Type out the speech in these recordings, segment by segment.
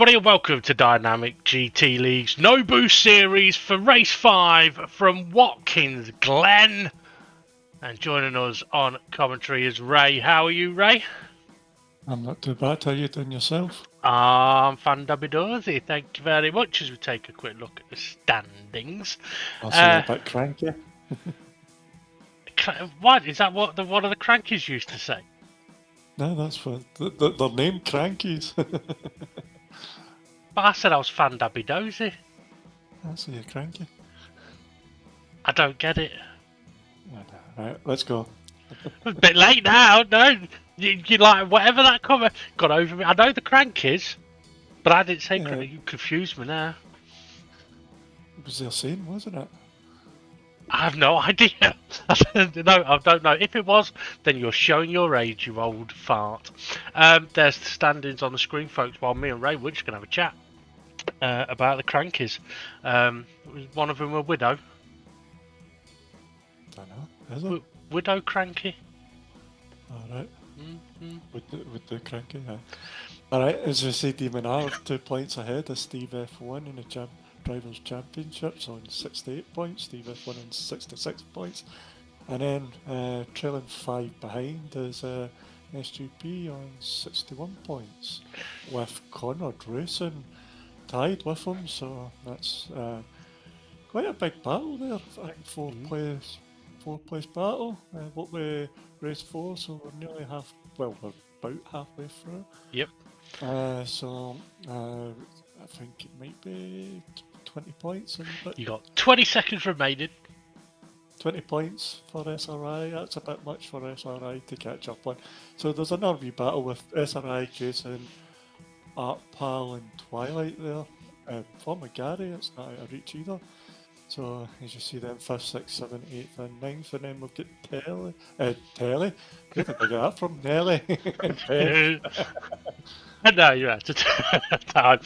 everybody, and welcome to Dynamic GT League's No Boost Series for Race 5 from Watkins, Glen. And joining us on commentary is Ray. How are you, Ray? I'm not too bad. How are you doing yourself? I'm fandabidozy. Thank you very much. As we take a quick look at the standings. I'll say a bit cranky. What? Is that what one of the crankies used to say? No, that's what they're named Crankies. But I said I was fandabidozy. I'll say you're cranky. I don't get it. Right, let's go. It's a bit late now. No, you like whatever that comment got over me. I know the crankies, but I didn't say cranky. You confused me now. It was their saying, wasn't it? I have no idea. No, I don't know. If it was, then you're showing your age, you old fart. There's the standings on the screen, folks, while me and Ray were just going to have a chat about the crankies. Was one of them a widow? I don't know. Is it? Widow cranky? Alright. With the cranky, yeah. Alright, as we say, Demon R 2 points ahead of Steve F1 in the Drivers' Championships on 68 points, Steve F1 on 66 points, and then trailing 5 behind is SGP on 61 points, with Conrad Racing tied with him, so that's quite a big battle there. I think four place battle. What we race 4, so we're nearly we're about halfway through. Yep. So I think it might be 20 points. You got 20 seconds remaining. 20 points for SRI, that's a bit much for SRI to catch up on. So there's another wee battle with SRI chasing Art Pal and Twilight there. For McGarry, it's not out of reach either. So as you see them 5th, 6th, 7th, 8th and 9th, and then we'll get Telly. Where did I get that from? Nelly. No, you're out of time.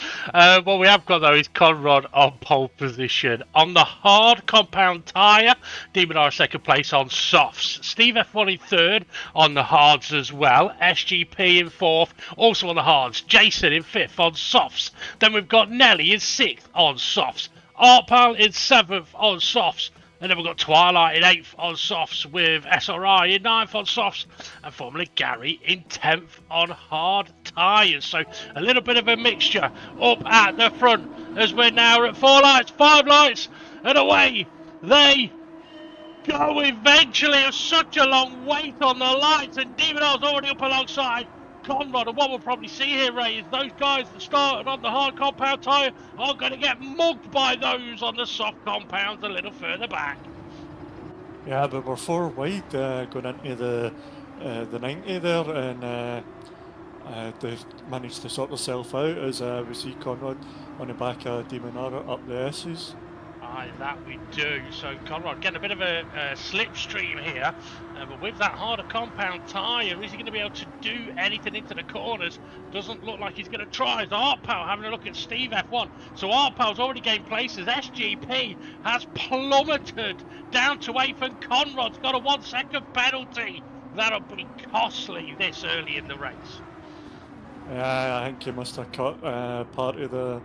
What we have got though is Conrad on pole position. On the hard compound tyre, Demon R 2nd place on softs. Steve F1 in 3rd on the hards as well. SGP in 4th, also on the hards. Jason in 5th on softs. Then we've got Nelly in 6th on softs. Artpal in 7th on softs. And then we've got Twilight in 8th on softs, with SRI in 9th on softs, and formerly Gary in 10th on hard tyres. So a little bit of a mixture up at the front as we're now at 4 lights, 5 lights, and away they go eventually. It was such a long wait on the lights, and Demon R's already up alongside Conrad, and what we'll probably see here, Ray, is those guys that started on the hard compound tyre are going to get mugged by those on the soft compounds a little further back. Yeah, but we're 4 wide going into the 90 there, and they've managed to sort themselves out as we see Conrad on the back of Demon R up the S's. Aye, that we do. So Conrad getting a bit of a slipstream here, but with that harder compound tyre, is he going to be able to do anything into the corners? Doesn't look like he's going to try. As Artpal having a look at Steve F1. So Artpal's already gained places. SGP has plummeted down to 8th, and Conrad's got a 1 second penalty. That'll be costly this early in the race. Yeah, I think he must have cut part of the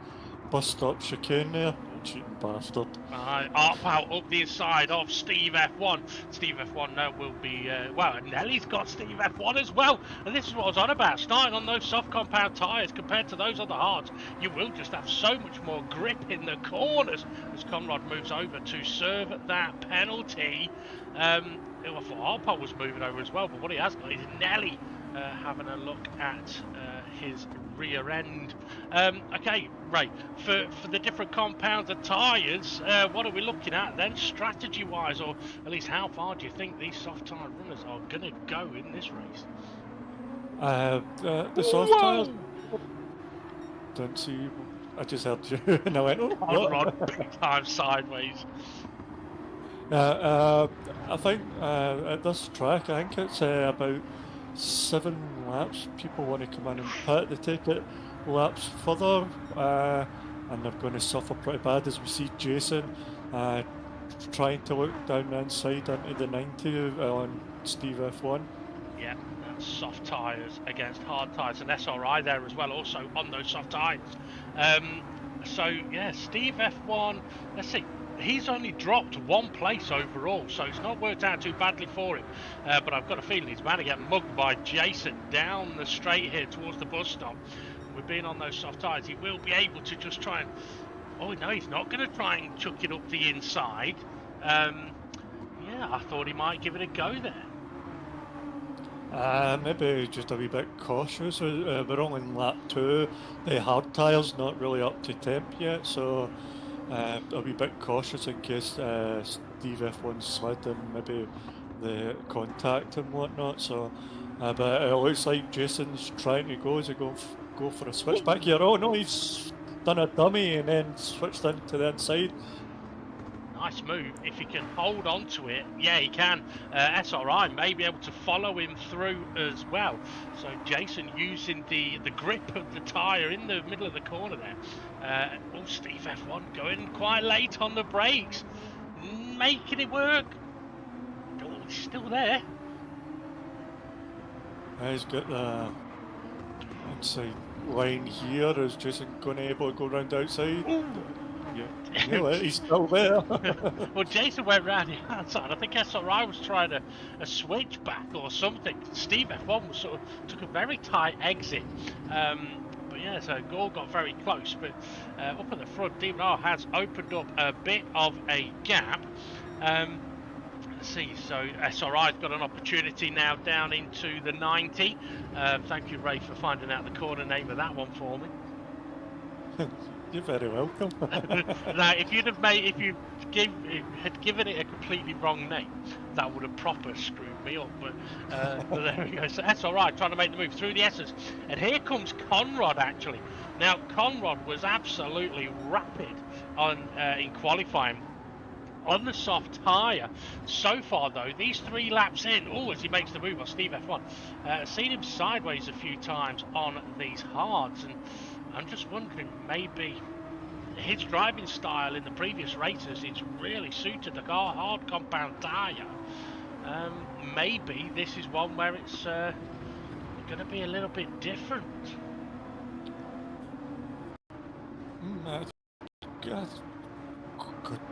bus stop chicane there. Cheating bastard. Artpal up the inside of Steve F1. Steve F1 now will be, well, Nelly's got Steve F1 as well. And this is what I was on about. Starting on those soft compound tyres compared to those on the hards, you will just have so much more grip in the corners as Conrad moves over to serve that penalty. I thought Artpal was moving over as well, but what he has got is Nelly having a look at his rear end. Okay, Ray, for the different compounds and tyres, what are we looking at then strategy wise, or at least how far do you think these soft tyre runners are going to go in this race? The soft tyres, don't see, I just heard you and I went, oh, Conrad big time sideways. I think at this track, I think it's about 7 laps. People want to come in and pit, they take it laps further, and they're going to suffer pretty bad as we see Jason trying to look down the inside into the 90 on Steve F1. Yeah, that's soft tyres against hard tyres, and SRI there as well, also on those soft tyres. So yeah, Steve F1, let's see, he's only dropped 1 place overall, so it's not worked out too badly for him. But I've got a feeling he's about to get mugged by Jason down the straight here towards the bus stop. With being on those soft tyres, he will be able to just try and... Oh no, he's not going to try and chuck it up the inside. Yeah, I thought he might give it a go there. Maybe just a wee bit cautious. We're only in lap 2. The hard tyres not really up to temp yet, so a wee bit cautious in case Steve F1 slid and maybe the contact and whatnot. So, but it looks like Jason's trying to go. Is he go for a switchback here? Oh no, he's done a dummy and then switched into the inside. Nice move. If he can hold on to it, yeah, he can. SRI may be able to follow him through as well. So Jason using the grip of the tyre in the middle of the corner there. Oh, Steve F1 going quite late on the brakes. Making it work. Oh, he's still there. He's got the inside line here. Is Jason going to be able to go round outside? Ooh. Yeah, he's still there. Well, Jason went round the outside. I think SRI was trying a switchback or something. Steve F1 was sort of took a very tight exit. But yeah, so Gore got very close. But up at the front, Demon R has opened up a bit of a gap. Let's see, so SRI's got an opportunity now down into the 90. Thank you, Ray, for finding out the corner name of that one for me. You're very welcome. Now, if you had given it a completely wrong name, that would have proper screwed me up. But there we go. So that's all right. Trying to make the move through the S's, and here comes Conrad. Actually, now Conrad was absolutely rapid on in qualifying on the soft tyre. So far, though, these 3 laps in, as he makes the move on Steve F1, seen him sideways a few times on these hards, and I'm just wondering, maybe his driving style in the previous races, it's really suited the car hard compound tyre. Maybe this is one where it's going to be a little bit different.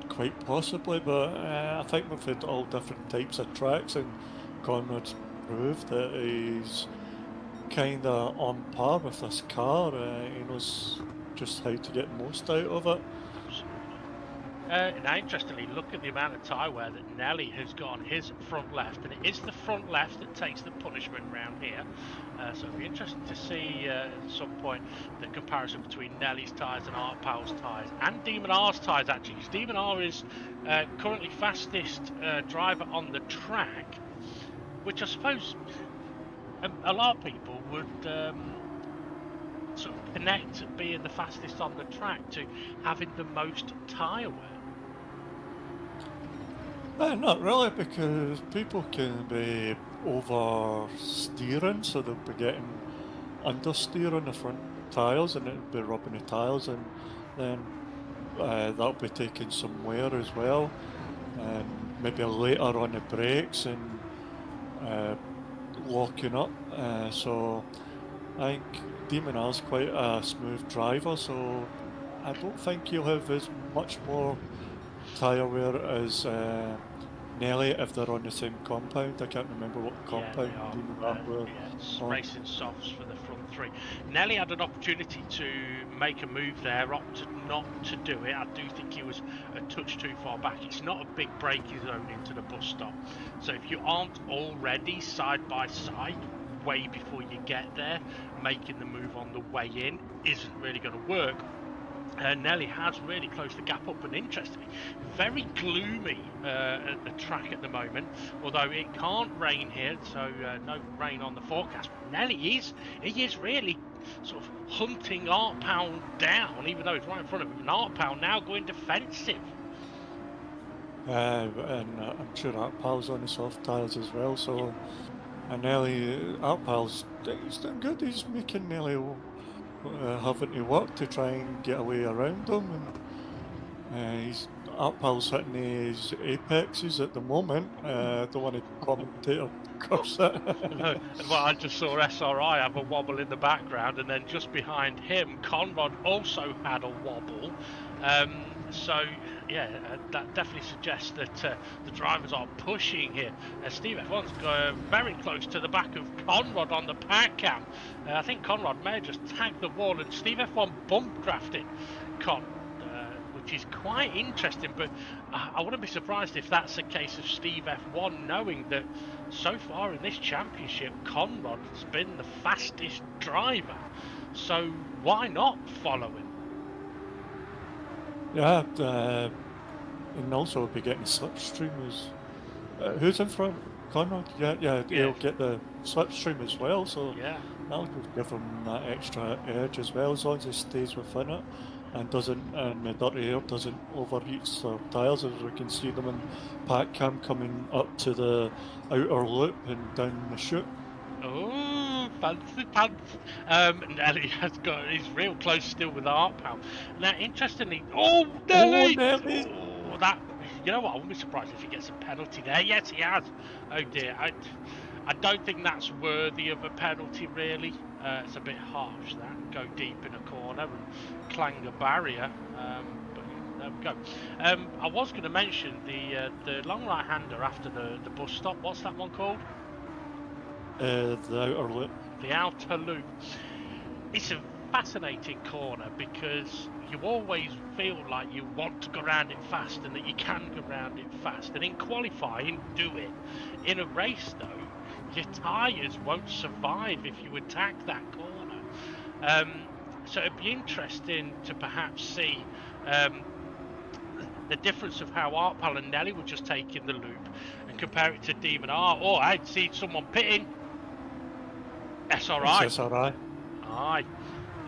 Quite possibly, but I think we've had all different types of tracks, and Conrad's proved that he's kind of on par with this car. He knows just how to get most out of it. Now, interestingly, look at the amount of tyre wear that Nelly has got on his front left, and it is the front left that takes the punishment round here. So it'll be interesting to see at some point the comparison between Nelly's tyres and Art Powell's tyres, and Demon R's tyres actually, because Demon R is currently fastest driver on the track, which I suppose a lot of people would sort of connect being the fastest on the track to having the most tyre wear. Not really, because people can be oversteering, so they'll be getting understeer on the front tyres and it'll be rubbing the tyres, and then that'll be taking some wear as well, and maybe later on the brakes and locking up. So I think Demon R's quite a smooth driver, so I don't think he'll have as much more tyre wear as Nelly if they're on the same compound. I can't remember what compound Demon R were. It's racing softs for the front 3. Nelly had an opportunity to make a move there, opted not to do it. I do think he was a touch too far back. It's not a big braking zone into the bus stop, so if you aren't already side by side way before you get there, making the move on the way in isn't really going to work. Nelly has really closed the gap up, and interestingly, very gloomy at the track at the moment, although it can't rain here, so no rain on the forecast. But Nelly is really sort of hunting Art Powell down, even though he's right in front of him, and Art Powell now going defensive. And I'm sure Art Powell's on the soft tyres as well, so and Nelly, Art Powell's he's doing good. He's making Nelly having to work to try and get away around him, He's Artpal's hitting his apexes at the moment. Don't want to commentator curse it. No, well, I just saw SRI have a wobble in the background, and then just behind him, Conrad also had a wobble. So, yeah, that definitely suggests that the drivers are pushing here. Steve F1's very close to the back of Conrad on the pack cam. I think Conrad may have just tagged the wall, and Steve F1 bump drafted Con. Which is quite interesting, but I wouldn't be surprised if that's a case of Steve F1 knowing that so far in this championship, Conrad's been the fastest driver, so why not follow him? Yeah, and also be getting slipstream as who's in front? Conrad? Yeah, he'll get the slipstream as well, so Yeah. that'll just give him that extra edge as well, as long as he stays within it and the dirty air doesn't overheat the tyres, as we can see them in pack cam coming up to the outer loop and down the chute. Oh, fancy pants. Nelly he's real close still with Artpal. Now, interestingly, Nelly! Nelly! Oh, that, you know what, I wouldn't be surprised if he gets a penalty there. Yes, he has. Oh dear, I don't think that's worthy of a penalty, really. It's a bit harsh, that. Go deep in a corner and clang a barrier. But there we go. I was going to mention the long right-hander after the bus stop. What's that one called? The outer loop. The outer loop. It's a fascinating corner because you always feel like you want to go around it fast and that you can go around it fast. And in qualifying, do it. In a race, though, your tyres won't survive if you attack that corner. So it'd be interesting to perhaps see the difference of how Artpal and Nelly were just taking the loop and compare it to Demon R. Oh, I'd see someone pitting. SRI. It's SRI. Aye.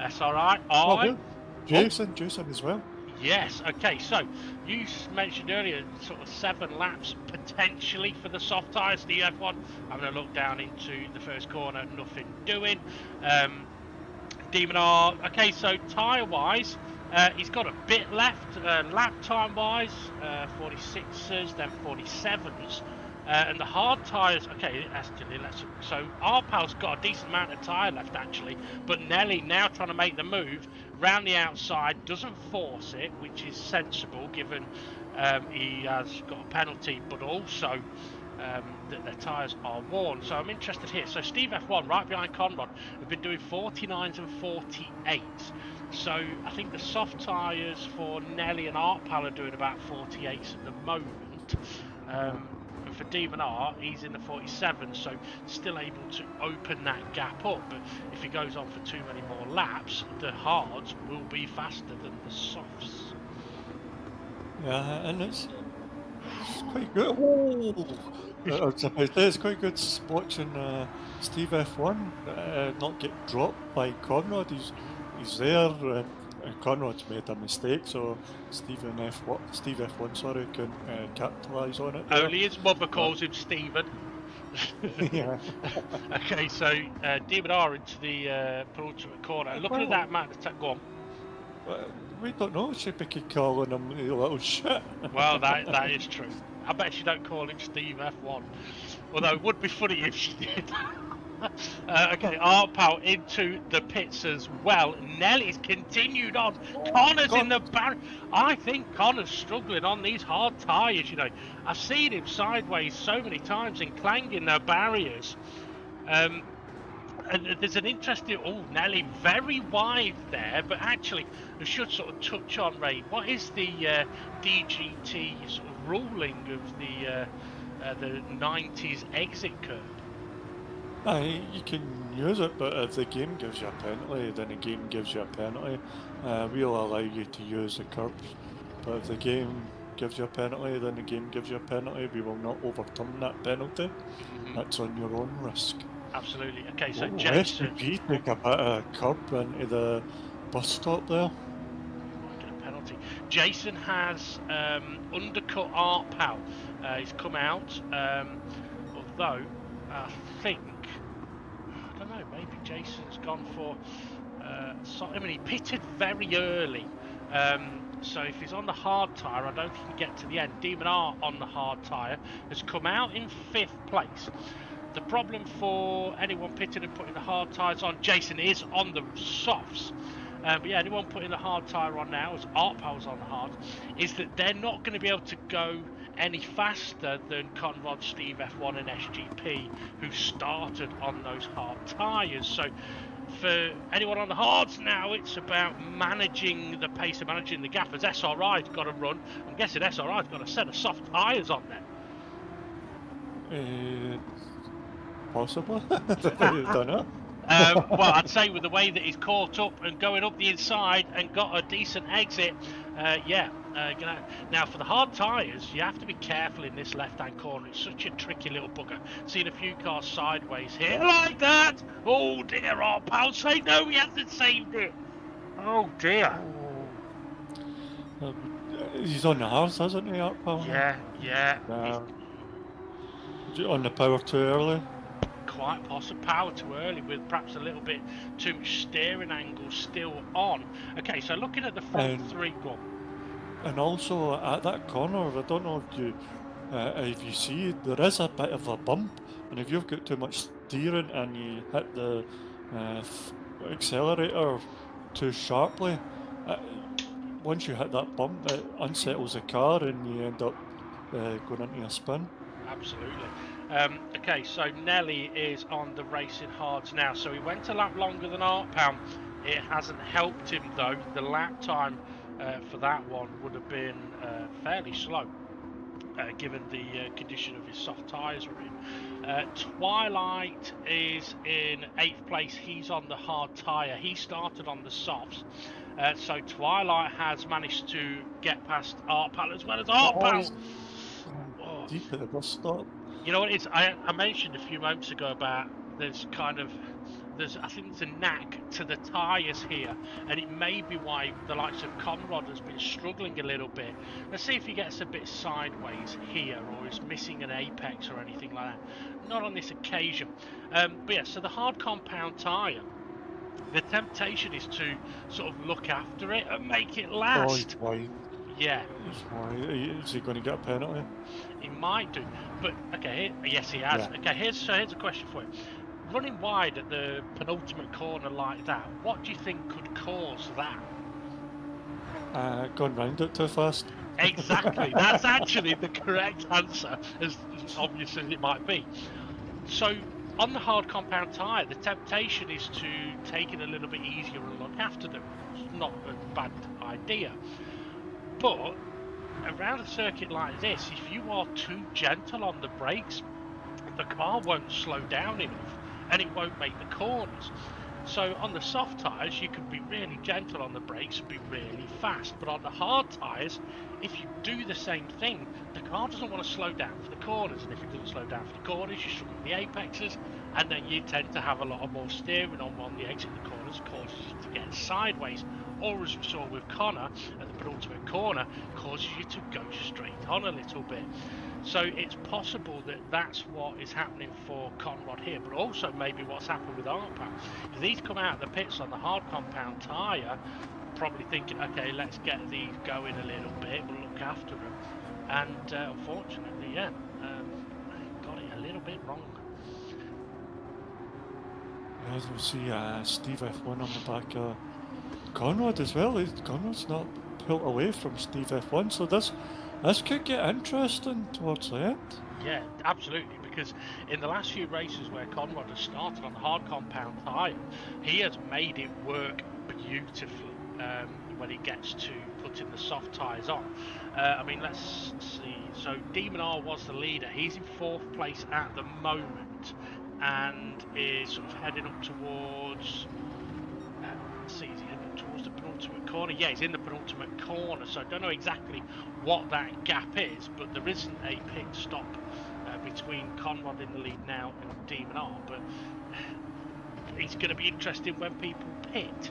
SRI. Oh, Aye. Jason as well. Yes, okay, so you mentioned earlier sort of 7 laps potentially for the soft tyres, the F1. Having a look down into the first corner, nothing doing. Demon R, okay, so tyre-wise, he's got a bit left, lap time-wise, 46s, then 47s. And the hard tyres, okay, so Arpal's got a decent amount of tyre left actually, but Nelly now trying to make the move round the outside, doesn't force it, which is sensible given he has got a penalty, but also that their tyres are worn. So I'm interested here. So Steve F1 right behind Conrad have been doing 49s and 48s. So I think the soft tyres for Nelly and Artpal are doing about 48s at the moment. And for Demon R, he's in the 47, so still able to open that gap up. But if he goes on for too many more laps, the hards will be faster than the softs. Yeah, and it's quite good. Oh! It's quite good watching Steve F1 not get dropped by Conrad. He's there. Conrad's made a mistake, so Steve F1, sorry, can capitalise on it. There. Only his mother calls him Stephen. Yeah. Okay, so Demon R into the penultimate corner. Looking at that man, go on. We don't know. Should be calling him a little shit. Well, that is true. I bet you don't call him Steve F1. Although it would be funny if she did. Okay, Artpal into the pits as well. Nelly's continued on. Connor's in the barrier. I think Connor's struggling on these hard tyres, you know. I've seen him sideways so many times and clanging their barriers. And there's an interesting... Oh, Nelly very wide there, but actually, I should sort of touch on, Ray, what is the DGT sort of ruling of the 90s exit curve? You can use it, but if the game gives you a penalty, then the game gives you a penalty. We'll allow you to use the curbs, but if the game gives you a penalty, then the game gives you a penalty. We will not overturn that penalty. That's on your own risk. Absolutely. Okay, so Jason... SPG take a bit of curb into the bus stop there. Might get a penalty. Jason has undercut Artpal. He's come out, although I think... I don't know, maybe Jason's gone for... I mean, he pitted very early So if he's on the hard tyre, I don't think he can get to the end. Demon R on the hard tyre has come out in 5th place. The problem for anyone pitting and putting the hard tyres on, Jason is on the softs. But yeah, anyone putting the hard tyre on now, as Art Power's on the hard, is that they're not going to be able to go any faster than Conrad, Steve F1 and SGP, who started on those hard tyres. So for anyone on the hards now, it's about managing the pace and managing the gap, as SRI's got to run. I'm guessing SRI's got a set of soft tyres on there. Possibly. Don't know. Well, I'd say with the way that he's caught up and going up the inside and got a decent exit, now for the hard tyres, you have to be careful in this left-hand corner. It's such a tricky little bugger. Seen a few cars sideways here like that. Oh dear, our pal say no, he hasn't saved it. Oh dear. He's on the horse, hasn't he, Art Power? Yeah. On the power too early. Quite possible, power too early with perhaps a little bit too much steering angle still on. Okay, so looking at the front three, go on. And also at that corner, I don't know if you see, there is a bit of a bump, and if you've got too much steering and you hit the accelerator too sharply, once you hit that bump, it unsettles the car and you end up going into a spin. Absolutely. Okay, so Nelly is on the racing hards now. So he went a lap longer than Art Pound. It hasn't helped him though. The lap time for that one would have been fairly slow, given the condition of his soft tyres were in. Twilight is in 8th place. He's on the hard tyre. He started on the softs. So Twilight has managed to get past Art Pound as well as Art Pound. Deep at the bus stop. You know what? I mentioned a few moments ago about I think there's a knack to the tyres here, and it may be why the likes of Conrad has been struggling a little bit. Let's see if he gets a bit sideways here, or is missing an apex or anything like that. Not on this occasion. But yeah, so the hard compound tyre, the temptation is to sort of look after it and make it last. Yeah. Is he going to get a penalty? He might do, but okay. Yes, he has. Yeah. Okay, here's a question for you. Running wide at the penultimate corner like that, what do you think could cause that? Going round it too fast. Exactly. That's actually the correct answer, as obvious as it might be. So on the hard compound tyre, the temptation is to take it a little bit easier and look after them. It's not a bad idea. But around a circuit like this, if you are too gentle on the brakes, the car won't slow down enough and it won't make the corners. So on the soft tyres, you can be really gentle on the brakes and be really fast. But on the hard tyres, if you do the same thing, the car doesn't want to slow down for the corners. And if it doesn't slow down for the corners, you struggle with the apexes. And then you tend to have a lot of more steering on the exit of the corners, causes you to get sideways. Or as we saw with Connor at the penultimate corner, causes you to go straight on a little bit. So it's possible that that's what is happening for Conrad here, but also maybe what's happened with Artpower. Because he's come out of the pits on the hard compound tyre, probably thinking, okay, let's get these going a little bit, we'll look after them. And unfortunately, got it a little bit wrong. As we see Steve F1 on the back of Conrad as well. Conrad's not pulled away from Steve F1, so this could get interesting towards the end. Yeah, absolutely, because in the last few races where Conrad has started on the hard compound tyre, he has made it work beautifully when he gets to putting the soft tyres on. I mean, let's see. So Demon R was the leader. He's in 4th place at the moment and is sort of heading up towards... let's see, is he heading towards the penultimate corner? Yeah, he's in the penultimate corner, so I don't know exactly what that gap is, but there isn't a pit stop between Conrad in the lead now and Demon R, but it's going to be interesting when people pit.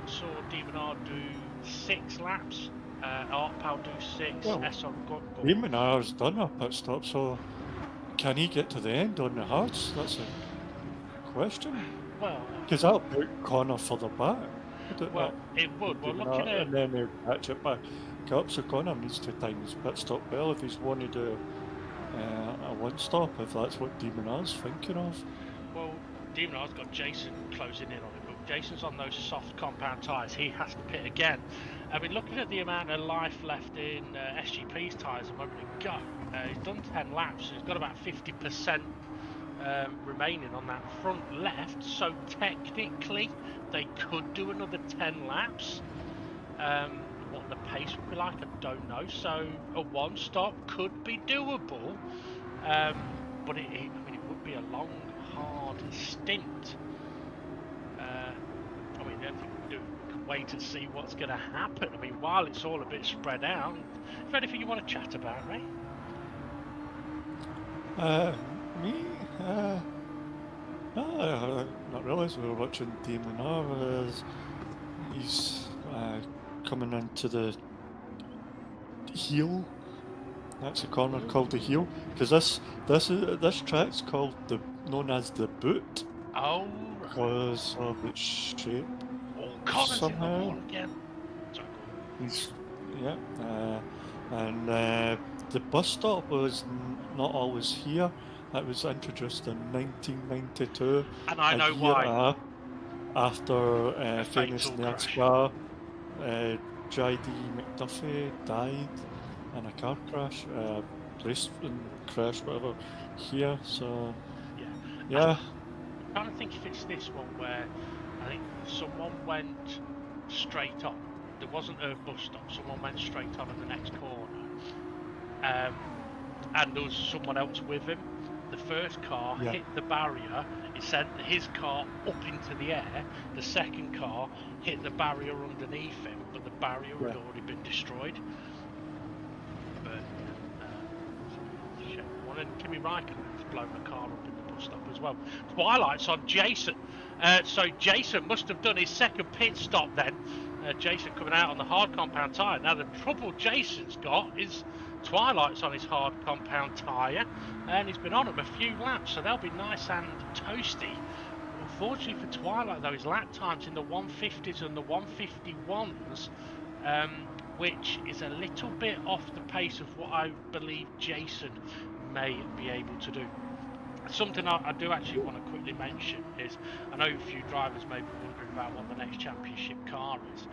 We saw Demon R do 6 laps, Artpower do 6, well, SR go. Demon R's done a pit stop, so can he get to the end on the hards? That's a question. Well, because that'll put Connor further back. would it Well, not? it would. Well, Even looking that, at and then they'll catch it back up. So Connor needs to time his pit stop well if he's wanting to do a one stop, if that's what Demon R's thinking of. well, Demon R's got Jason closing in on him, but Jason's on those soft compound tyres. He has to pit again. I mean, looking at the amount of life left in SGP's tyres a moment ago, he's done 10 laps. So he's got about 50% remaining on that front left. So technically, they could do another 10 laps. What the pace would be like, I don't know. So a one stop could be doable, but I mean, it would be a long, hard stint. I mean, the only thing we can wait and see what's going to happen. I mean, while it's all a bit spread out, is there anything you want to chat about, Ray? Me? Not really. So we were watching Demon R. He's coming into the heel. That's a corner called the heel, because this track's called known as the boot. Oh, because of its shape. Oh, Connor's in the wall again. And the bus stop was not always here. That was introduced in 1992. And I know why. After famous NASCAR, JD McDuffie died in a car crash, racing crash, whatever, here. So, yeah. I'm trying to think if it's this one where I think someone went straight on. There wasn't a bus stop. Someone went straight on at the next corner, and there was someone else with him. The first car hit the barrier. It sent his car up into the air. The second car hit the barrier underneath him, but the barrier had already been destroyed. But and Kimi Raikkonen's blown the car up in the bus stop as well. Twilight's on Jason. So Jason must have done his second pit stop then. Jason coming out on the hard compound tyre. Now the trouble Jason's got is Twilight's on his hard compound tyre, and he's been on them a few laps, so they'll be nice and toasty. Unfortunately for Twilight though, his lap times in the 150s and the 151s, which is a little bit off the pace of what I believe Jason may be able to do. Something I do actually want to quickly mention is, I know a few drivers may be wondering about what the next championship car is.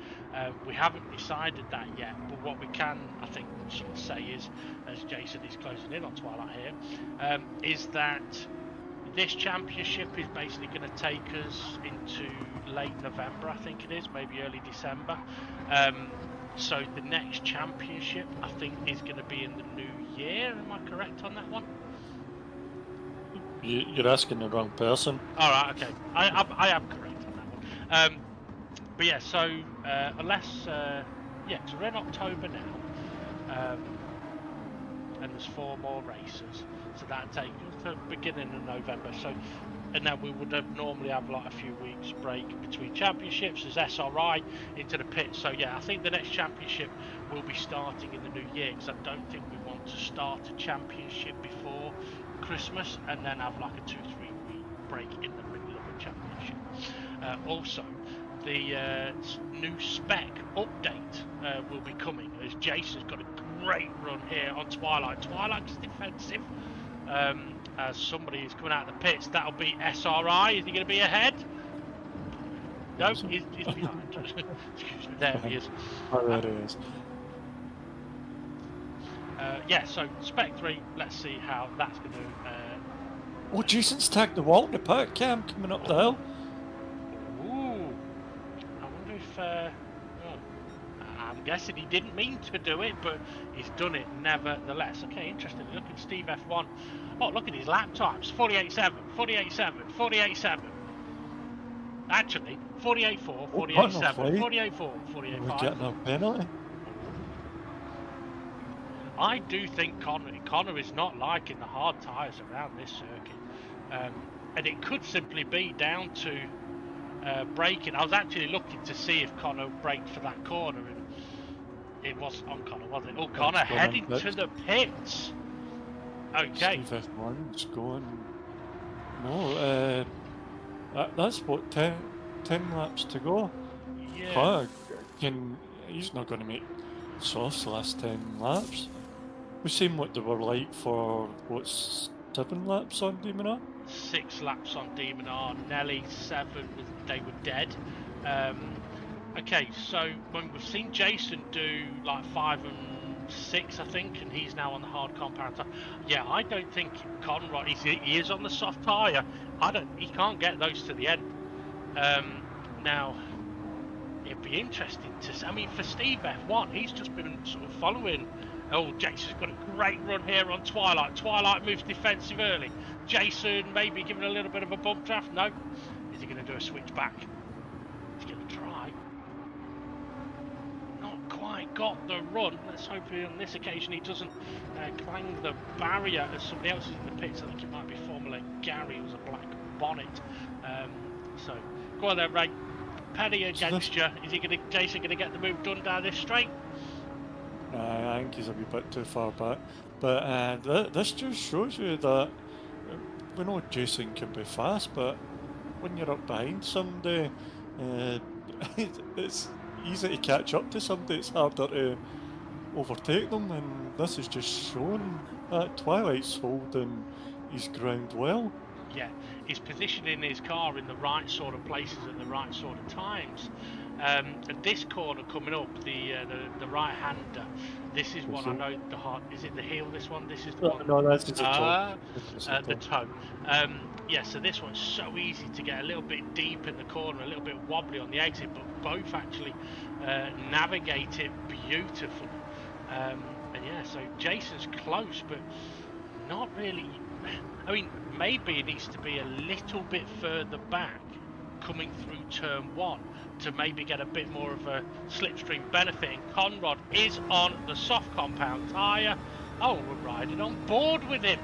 We haven't decided that yet, but what we can, I think, sort of say is, as Jason is closing in on Twilight here, is that this championship is basically going to take us into late November, I think it is, maybe early December. So the next championship, I think, is going to be in the new year. Am I correct on that one? You're asking the wrong person. All right, okay. I am correct on that one. But yeah, so unless so we're in October now, and there's 4 more races, so that takes us to beginning of November. So, and then we would normally have like a few weeks break between championships. There's SRI into the pit. So yeah, I think the next championship will be starting in the new year, because I don't think we want to start a championship before Christmas and then have like a 2-3 week break in the middle of a championship. Also, the new spec update will be coming, as Jason's got a great run here on Twilight. Twilight's defensive. As somebody is coming out of the pits, that'll be SRI. Is he going to be ahead? No, he's behind. Excuse me, there he is. Oh, there he is. Yeah, so Spec 3, let's see how that's going to... Oh, Jason's tagged the wall in the park cam coming up the hill. Ooh. I wonder if... I'm guessing he didn't mean to do it, but he's done it nevertheless. Okay, interesting. Look at Steve F1. Oh, look at his lap times. 48.7, 48.7, 48.7. Actually, 48.4, 48.7, 48.4, 48.5. We're getting a penalty. I do think Connor is not liking the hard tyres around this circuit. And it could simply be down to braking. I was actually looking to see if Connor braked for that corner, and it was on Connor, wasn't it? Oh, Connor heading to the pits. Okay. Steve F1's going... No, that's what, 10 laps to go. Yeah. He's not going to make softs the last 10 laps. We've seen what they were like for, what's 7 laps on Demon 6 laps on Demon R, Nelly 7 they were dead. Okay, so when we've seen Jason do like 5 and 6, I think, and he's now on the hard compound tire. Yeah, I don't think Conrad. He is on the soft tire. He can't get those to the end. Now, it'd be interesting to. I mean, for Steve F1, he's just been sort of following. Oh, Jason's got a great run here on Twilight. Twilight moves defensive early. Jason maybe giving a little bit of a bump draft. No. Is he going to do a switch back? He's going to try. Not quite got the run. Let's hope on this occasion he doesn't clang the barrier as somebody else is in the pits. I think it might be Formula Gary, who's a black bonnet. So, go on then, Ray. Penny against you. Is Jason going to get the move done down this straight? I think he's a wee bit too far back. But this just shows you that we know Jason can be fast, but when you're up behind somebody, it's easy to catch up to somebody. It's harder to overtake them, and this is just shown that Twilight's holding his ground well. Yeah, he's positioning his car in the right sort of places at the right sort of times. And this corner coming up, the right-hander, this is one I know the hard. Is it the heel? This one? This is the one. No, that's the toe. The toe. Yeah, so this one's so easy to get a little bit deep in the corner, a little bit wobbly on the exit, but both actually navigate it beautifully. And yeah, so Jason's close, but not really. I mean, maybe it needs to be a little bit further back coming through turn 1 to maybe get a bit more of a slipstream benefit. And Conrad is on the soft compound tyre. Oh, we're riding on board with him.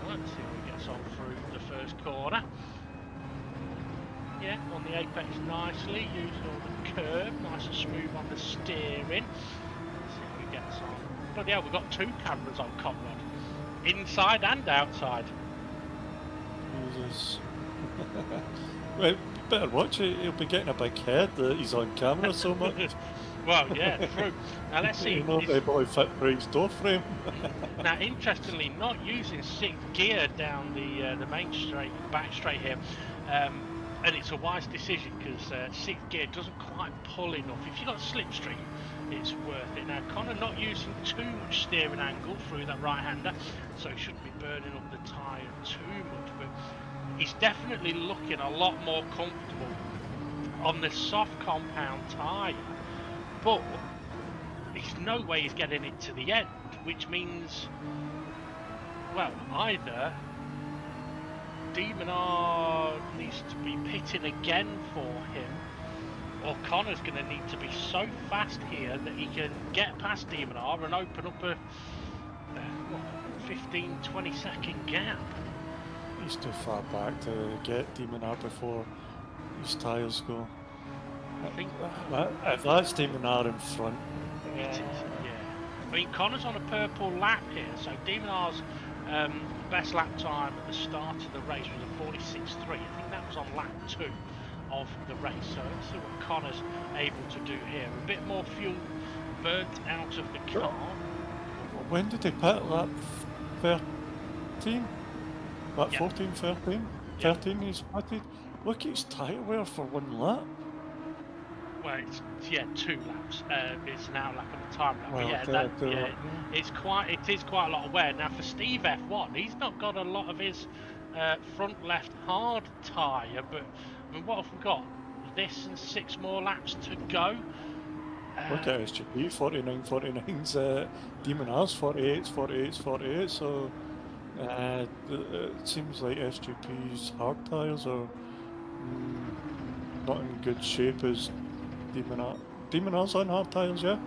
Let's see if he gets on through the first corner. Yeah, on the apex nicely, using all the curve, nice and smooth on the steering. Let's see if he gets on. Bloody hell, we've got 2 cameras on Conrad. Inside and outside. Jesus. Well, better watch it. He'll be getting a big head that he's on camera so much. Well, yeah, true. Now let's see. He'll not be able to fit through his door frame. Now, interestingly, not using 6th gear down the main straight, back straight here, and it's a wise decision because 6th gear doesn't quite pull enough. If you've got slipstream, it's worth it. Now, Connor not using too much steering angle through that right-hander, so he shouldn't be burning up the tyre too much, but he's definitely looking a lot more comfortable on the soft compound tyre, but there's no way he's getting it to the end, which means, well, either Demon R needs to be pitting again for him, or Connor's going to need to be so fast here that he can get past Demon R and open up a 15-20 second gap. He's too far back to get Demon R before his tyres go. I think if that's Demon R in front. it is, yeah. I mean, Connor's on a purple lap here, so Demon R's best lap time at the start of the race was a 46.3. I think that was on lap 2 of the race. So let's see what Connor's able to do here. A bit more fuel burnt out of the car. When did he pit? Lap 13? Lap 14, 13? 13 he's pitted. Look at his tyre wear for 1 lap. Well, it's 2 laps. It's now lap on the time lap. Well, but it is quite a lot of wear. Now for Steve F1, he's not got a lot of his front left hard tyre, but I mean, what have we got? This and 6 more laps to go. Look at SGP, 49's Demon R's 48's, so it seems like SGP's hard tyres are not in good shape as Demon R. Demon R's on hard tyres, yeah?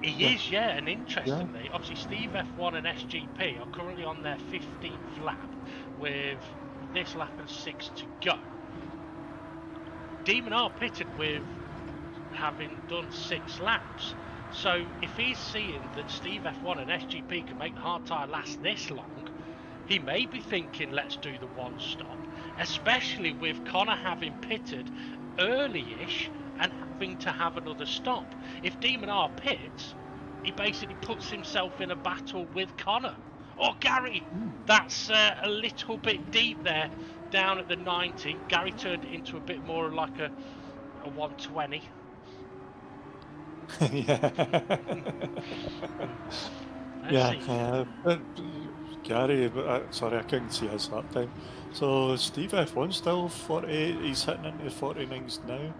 He is, yeah, and interestingly, obviously Steve F1 and SGP are currently on their 15th lap with this lap and 6 to go. Demon R pitted with having done 6 laps, so if he's seeing that Steve F1 and SGP can make the hard tyre last this long, he may be thinking let's do the 1 stop, especially with Connor having pitted early-ish and having to have another stop. If Demon R pits, he basically puts himself in a battle with Connor. Oh, Gary, that's a little bit deep there, down at the 90. Gary turned it into a bit more like a 120. Yeah. But Gary, sorry, I couldn't see his that time. So Steve F1 still 48. He's hitting into the 49s now.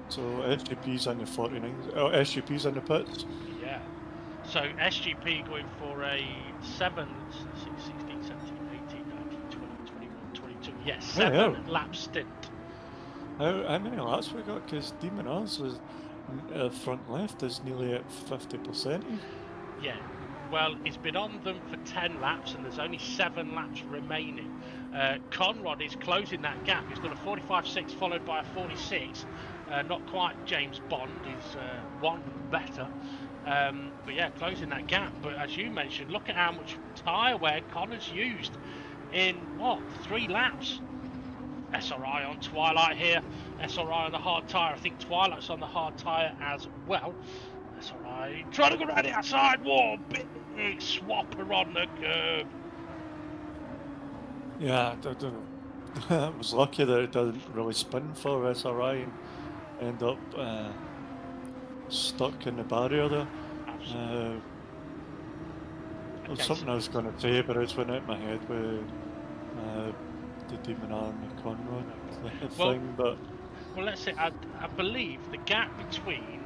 So SGP's in the 49s. Oh, SGP's in the pits. Yeah. So SGP going for a 7, 16, 17, 18, 19, 20, 21, 22. Yes, 7 lap stint. How many laps we got? Because Demon R's was front left is nearly at 50%. Yeah. Well, he's been on them for 10 laps and there's only 7 laps remaining. Conrad is closing that gap. He's got a 45.6 followed by a 46. Not quite James Bond, he's one better. But yeah, closing that gap. But as you mentioned, look at how much tyre wear Connor's used in, 3 laps. SRI on Twilight here. SRI on the hard tyre. I think Twilight's on the hard tyre as well. SRI trying to go around the outside. Whoa, big swapper on the curb. Yeah, I was lucky that it didn't really spin for SRI and end up stuck in the barrier there. Absolutely. There was something I was going to say, but it's went out of my head with the Demon R and the Conrad thing. But well, let's say I believe the gap between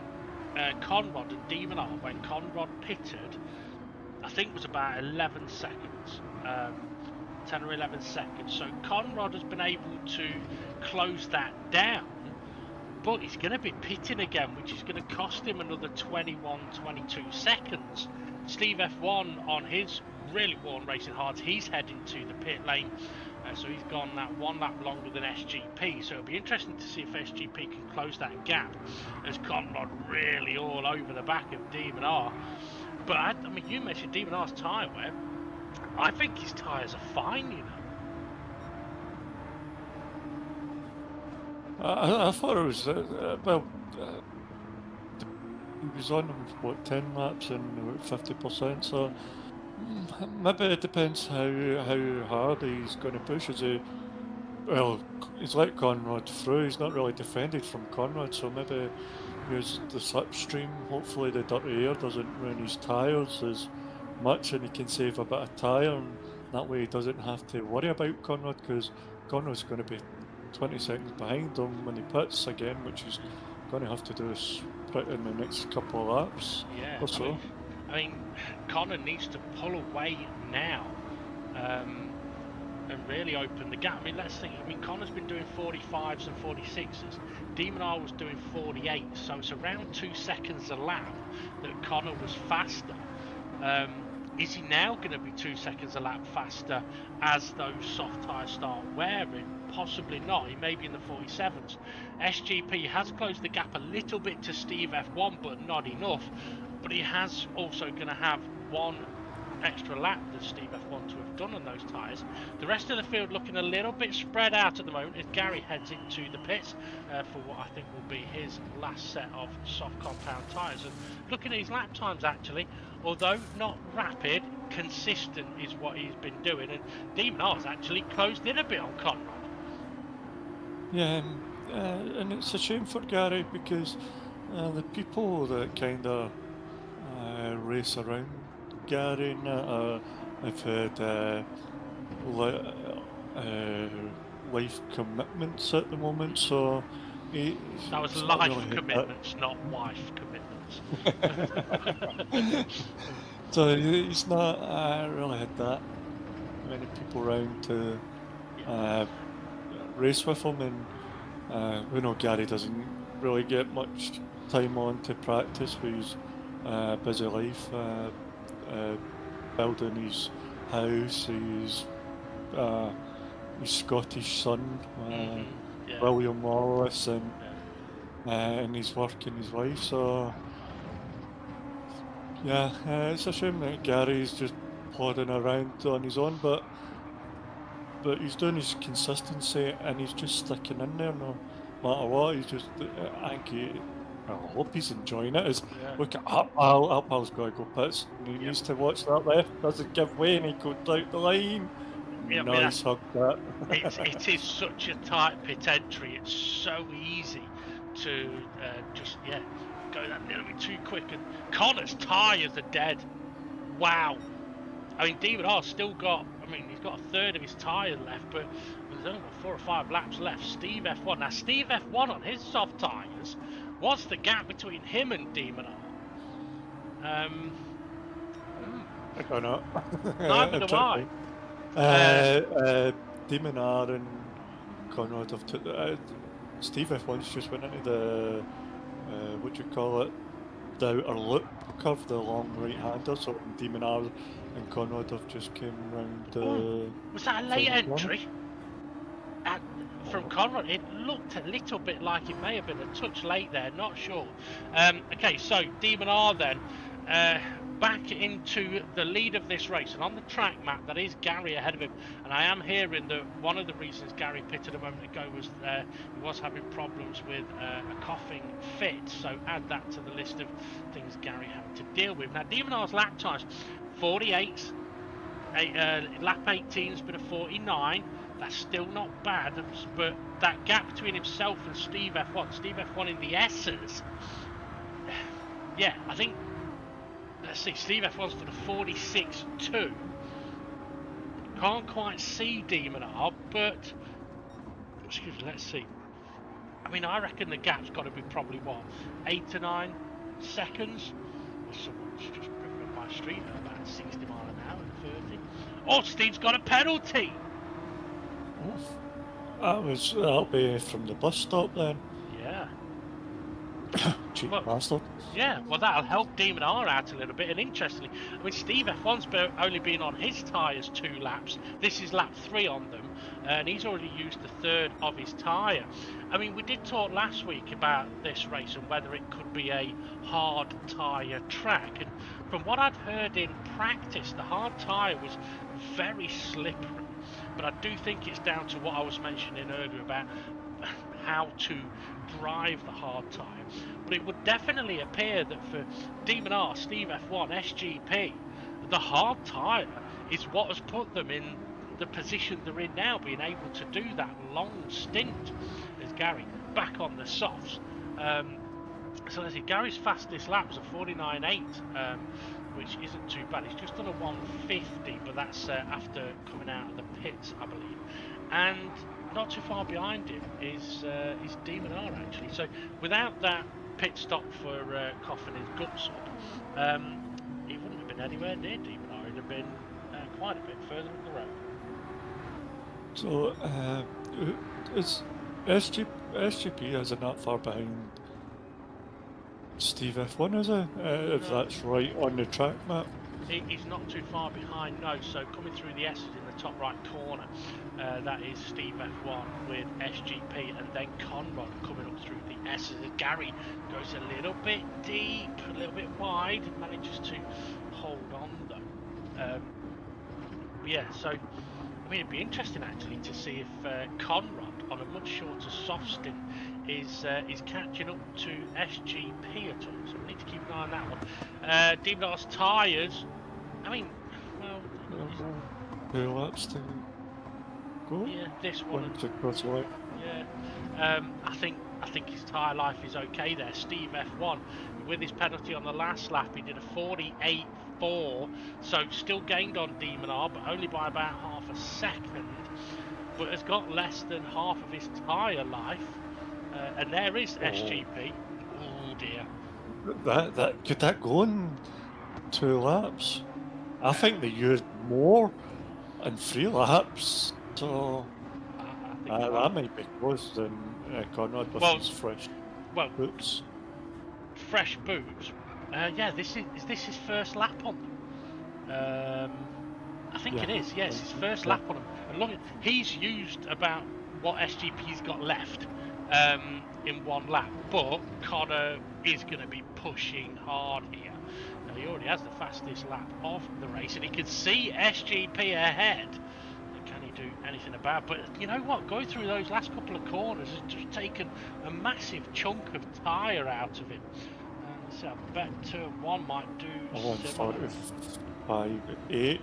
Conrad and Demon R when Conrad pitted, I think was about 11 seconds. 10 or 11 seconds. So Conrad has been able to close that down, but he's going to be pitting again, which is going to cost him another 21, 22 seconds. Steve F1 on his really worn racing hards, he's heading to the pit lane, so he's gone that 1 lap longer than SGP. So it'll be interesting to see if SGP can close that gap, as Conrad really all over the back of Demon R. But I mean, you mentioned Demon R's tyre wear. I think his tyres are fine, you know. I thought it was, he was on them, what, 10 laps and about 50%, so maybe it depends how hard he's going to push. Well, he's let Conrad through, he's not really defended from Conrad, so maybe use the slipstream. Hopefully the dirty air doesn't ruin his tyres as much and he can save a bit of tyre, and that way he doesn't have to worry about Conrad, because Conrad's going to be 20 seconds behind him when he pits again, which he's going to have to do in the next couple of laps or so. I mean, Connor needs to pull away now and really open the gap. I mean, let's think. I mean, Connor's been doing 45s and 46s. Demon R was doing 48, so it's around 2 seconds a lap that Connor was faster. Is he now going to be 2 seconds a lap faster as those soft tyres start wearing? Possibly not. He may be in the 47s. SGP has closed the gap a little bit to Steve F1, but not enough. But he has also going to have 1 extra lap than Steve F1 to have done on those tyres. The rest of the field looking a little bit spread out at the moment as Gary heads into the pits for what I think will be his last set of soft compound tyres. And looking at his lap times, actually, although not rapid, consistent is what he's been doing. And Demon R's actually closed in a bit on Conrad. Yeah, and it's a shame for Gary, because the people that kind of race around Gary have had life commitments at the moment, so that was life really commitments, not wife commitments. So he's not really had that many people around to race with him, and we know Gary doesn't really get much time on to practice with his busy life, building his house, his Scottish son, William Wallace, and his work and his life. So yeah, it's a shame that Gary's just plodding around on his own, but he's doing his consistency and he's just sticking in there now. matter what. He's just, I think I hope he's enjoying it. Yeah. Look at Alpal's got to go pits. He needs to watch that left. Doesn't give way and he goes out the line. Yeah, I mean, Nice hug that. it is such a tight pit entry. It's so easy to just go that little bit too quick. And Connor's tyres are dead. Wow. I mean, Demon R's still got. I mean, he's got a third of his tyre left, but there's only got 4 or 5 laps left. Steve F1. Now, Steve F1 on his soft tyres. What's the gap between him and Demon R? I don't know. Neither do I. Demon R and Conrad have took Steve F1's just went into the what do you call it? The outer loop curve, the long right hander. So Demon R and Conrad have just came round. Was that a late entry? From Conrad, it looked a little bit like it may have been a touch late there. Not sure. Okay, so Demon R then. Back into the lead of this race, and on the track map that is Gary ahead of him, and I am hearing that one of the reasons Gary pitted a moment ago was he was having problems with a coughing fit, so add that to the list of things Gary had to deal with. Now Demon R's lap times 48, lap 18's been a 49. That's still not bad, but that gap between himself and Steve F1 in the S's, yeah, I think. Let's see, Steve F1's done a 46.2. Can't quite see Demon R, but excuse me, let's see. I mean, I reckon the gap's got to be probably what, 8 to 9 seconds. Or someone's just driven up my street at about 60 mile an hour and 30. Oh, Steve's got a penalty. That'll be from the bus stop then. Yeah. Cheap bastard. Yeah, well, that'll help Demon R out a little bit. And interestingly, I mean, Steve F1's only been on his tyres 2 laps. This is lap 3 on them, and he's already used the third of his tyre. I mean, we did talk last week about this race and whether it could be a hard tyre track. And from what I'd heard in practice, the hard tyre was very slippery. But I do think it's down to what I was mentioning earlier about how to drive the hard tyre. But it would definitely appear that for Demon R, Steve F1, SGP, the hard tyre is what has put them in the position they're in now, being able to do that long stint as Gary back on the softs. So let's see, Gary's fastest lap was a 49.8, which isn't too bad. He's just done a 150, but that's after coming out of the pits, I believe. And not too far behind him is Demon R actually. So without that pit stop for coughing his guts up, he wouldn't have been anywhere near Demon R. He'd have been quite a bit further up the road. So is SGP isn't that far behind Steve F1, is it? If that's right on the track map. He's not too far behind, no. So coming through the S's in the top right corner, that is Steve F1 with SGP, and then Conrad coming up through the S's. Gary goes a little bit deep, a little bit wide, manages to hold on though. Yeah, so I mean, it'd be interesting actually to see if Conrad on a much shorter soft stint is catching up to SGP at all. So we need to keep an eye on that one. Demon R's tyres. I mean, well, 2 laps to go. yeah, this one. Yeah. I think his tyre life is okay there. Steve F1 with his penalty on the last lap, he did a 48.4, so still gained on Demon R, but only by about half a second. But has got less than half of his tyre life. And there is SGP. Oh dear. That could that go in 2 laps? I think they used more in 3 laps, so that might be close than Conrad with his fresh boots. Fresh boots. Yeah, is this his first lap on them? I think it is. Yes, his first lap on them. And look, he's used about what SGP's got left. In 1 lap, but Connor is going to be pushing hard here. Now, he already has the fastest lap of the race, and he can see SGP ahead. Can he do anything about. But you know what? Going through those last couple of corners has just taken a massive chunk of tyre out of him. So I bet turn 1 might do similar. 145.8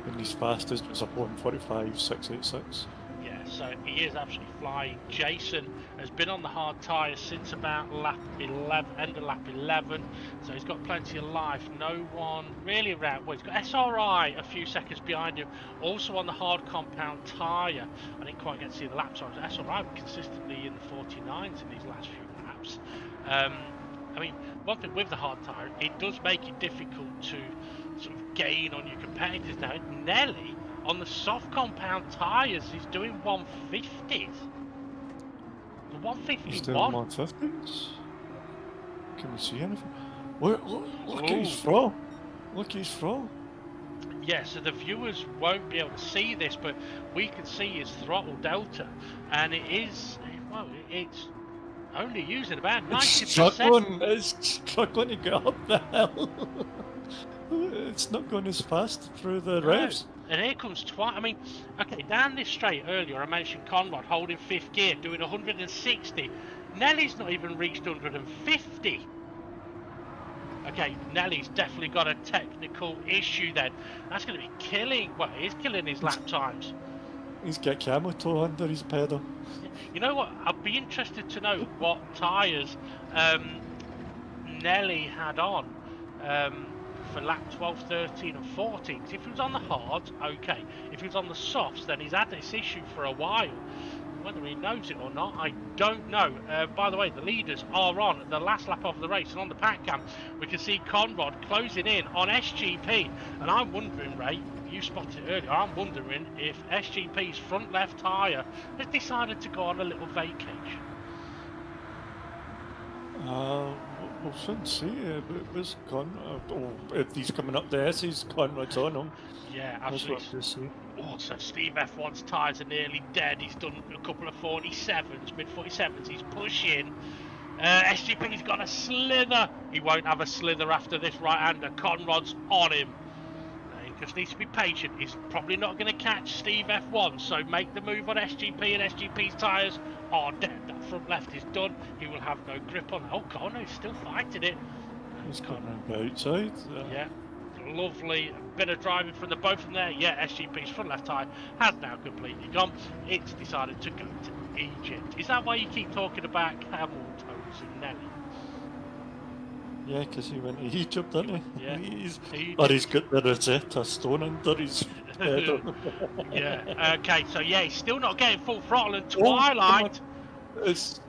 and his fastest was a 145.686. Yeah, so he is absolutely flying. Jason has been on the hard tyres since about lap 11, end of lap 11, so he's got plenty of life. No one really around. Well, he's got SRI a few seconds behind him, also on the hard compound tyre. I didn't quite get to see the lap times. SRI consistently in the 49s in these last few laps. I mean, one thing with the hard tyre, it does make it difficult to sort of gain on your competitors now. Nelly, on the soft compound tyres, he's doing 150s. The 151. He's doing 150s? Can we see anything? Look at his throw. Look at his throw. Yeah, so the viewers won't be able to see this, but we can see his throttle delta, and it is, well, it's only using about 90%. It's struggling to get up the hill. It's not going as fast through the revs. And here comes I mean, okay, down this straight earlier, I mentioned Conrad holding 5th gear, doing 160. Nelly's not even reached 150. Okay, Nelly's definitely got a technical issue then. That's going to be killing, well, it is killing his lap times. He's got camel toe under his pedal. You know what? I'd be interested to know what tyres Nelly had on for lap 12, 13 and 14. If he was on the hards, okay. If he was on the softs, then he's had this issue for a while. Whether he knows it or not, I don't know. By the way, the leaders are on the last lap of the race, and on the pack cam, we can see Conrad closing in on SGP. And I'm wondering, Ray, you spotted it earlier, I'm wondering if SGP's front left tyre has decided to go on a little vacation. We'll soon see. Where's Conrad? If he's coming up the S's, Conrad's on him. Yeah, absolutely. Oh, so Steve F1's tyres are nearly dead. He's done a couple of 47s, mid 47s. He's pushing. SGP's got a slither. He won't have a slither after this right-hander. Conrad's on him. He just needs to be patient. He's probably not going to catch Steve F1, so make the move on SGP, and SGP's tyres are dead. That front left is done. He will have no grip on. Oh, God, no, he's still fighting it. He's coming around the outside. Yeah. Lovely bit of driving from the both of them there. Yeah, SGP's front left tyre has now completely gone. It's decided to go to Egypt. Is that why you keep talking about camel toes and Nelly? Yeah, because he went to Egypt, didn't he? Yeah. He's got the Rosetta Stone under his head. Yeah, okay, so yeah, he's still not getting full throttle, and Twilight... It's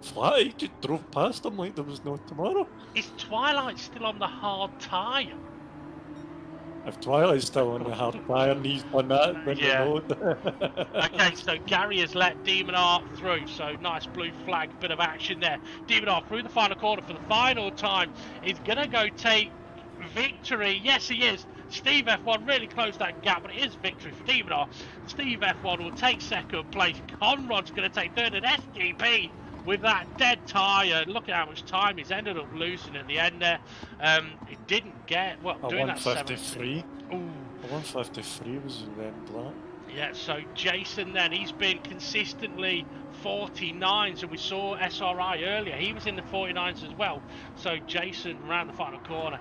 flat, he just drove past him like there was no tomorrow. Is Twilight still on the hard tyre? If Twilight's still on the hard tyre and he's on that, then yeah. the road. Okay, so Gary has let Demon Art through, so nice blue flag, bit of action there. Demon Art through the final corner for the final time. He's going to go take victory. Yes, he is. Steve F1 really closed that gap, but it is victory for Demon Art. Steve F1 will take second place. Conrad's going to take third, and SGP with that dead tyre. Look at how much time he's ended up losing at the end there. He didn't get, well, doing that 153. Ooh. A 153 was then black. Yeah, so Jason then, he's been consistently 49s, and we saw SRI earlier, he was in the 49s as well. So Jason around the final corner,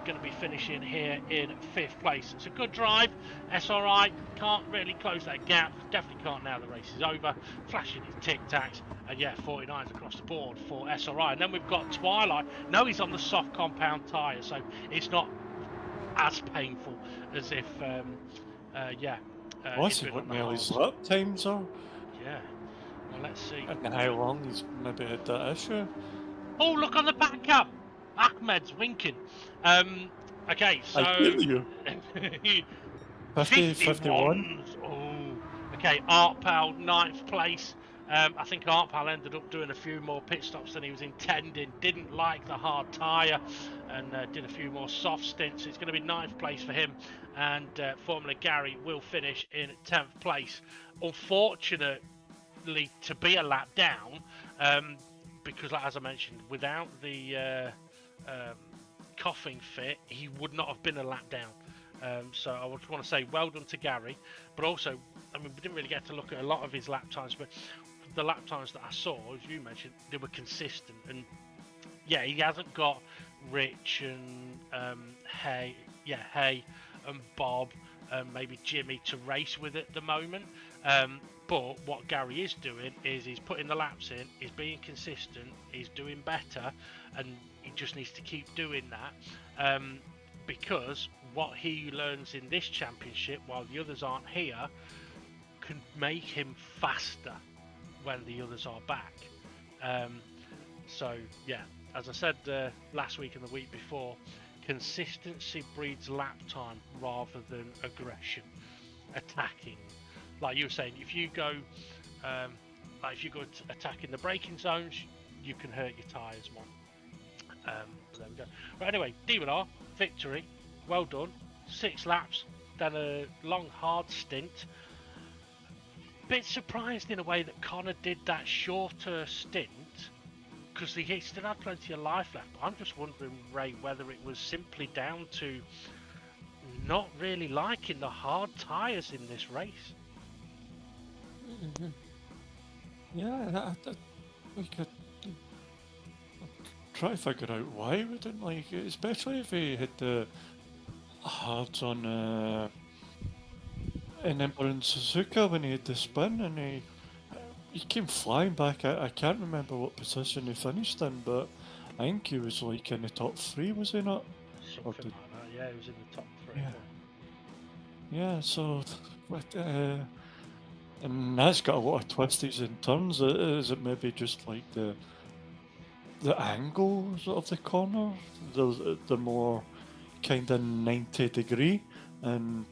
going to be finishing here in 5th place. It's a good drive. SRI can't really close that gap, definitely can't now the race is over. Flashing his tic-tacs, and yeah, 49s across the board for SRI. And then we've got Twilight. No, he's on the soft compound tyre, so it's not as painful as if, yeah. I see what Nelly's lap times are. Yeah. Well, let's see. And how long he's maybe had that issue. Oh, look on the back cap. Ahmed's winking. Okay, so... I kill you. 50, 51. Oh. Okay, Art Pal, 9th place. I think Art Pal ended up doing a few more pit stops than he was intending. Didn't like the hard tyre and did a few more soft stints. It's going to be 9th place for him. And Formula Gary will finish in 10th place. Unfortunately, to be a lap down, because like, as I mentioned, without the coughing fit, he would not have been a lap down. So I just want to say well done to Gary, but also, I mean, we didn't really get to look at a lot of his lap times, but the lap times that I saw, as you mentioned, they were consistent. And yeah, he hasn't got Rich and Hay and Bob and maybe Jimmy to race with at the moment. But what Gary is doing is he's putting the laps in, he's being consistent, he's doing better, and he just needs to keep doing that. Because what he learns in this championship, while the others aren't here, can make him faster when the others are back. So yeah, as I said last week and the week before, consistency breeds lap time rather than aggression, attacking. Like you were saying, if you go, attacking the braking zones, you can hurt your tyres more. There we go. But anyway, D&R victory, well done. 6 laps, then a long hard stint. Bit surprised in a way that Connor did that shorter stint, because he still had plenty of life left. But I'm just wondering, Ray, whether it was simply down to not really liking the hard tyres in this race. Mm-hmm. Yeah, we could try to figure out why we didn't like it, especially if he had the hards on in Emperor and Suzuka when he had the spin, and he came flying back. I can't remember what position he finished in, but I think he was like in the top 3, was he not? Something like that, yeah, he was in the top 3. Yeah, so, but, and that's got a lot of twisties and turns. Is it maybe just like the angles of the corner? They're more kind of 90 degree, and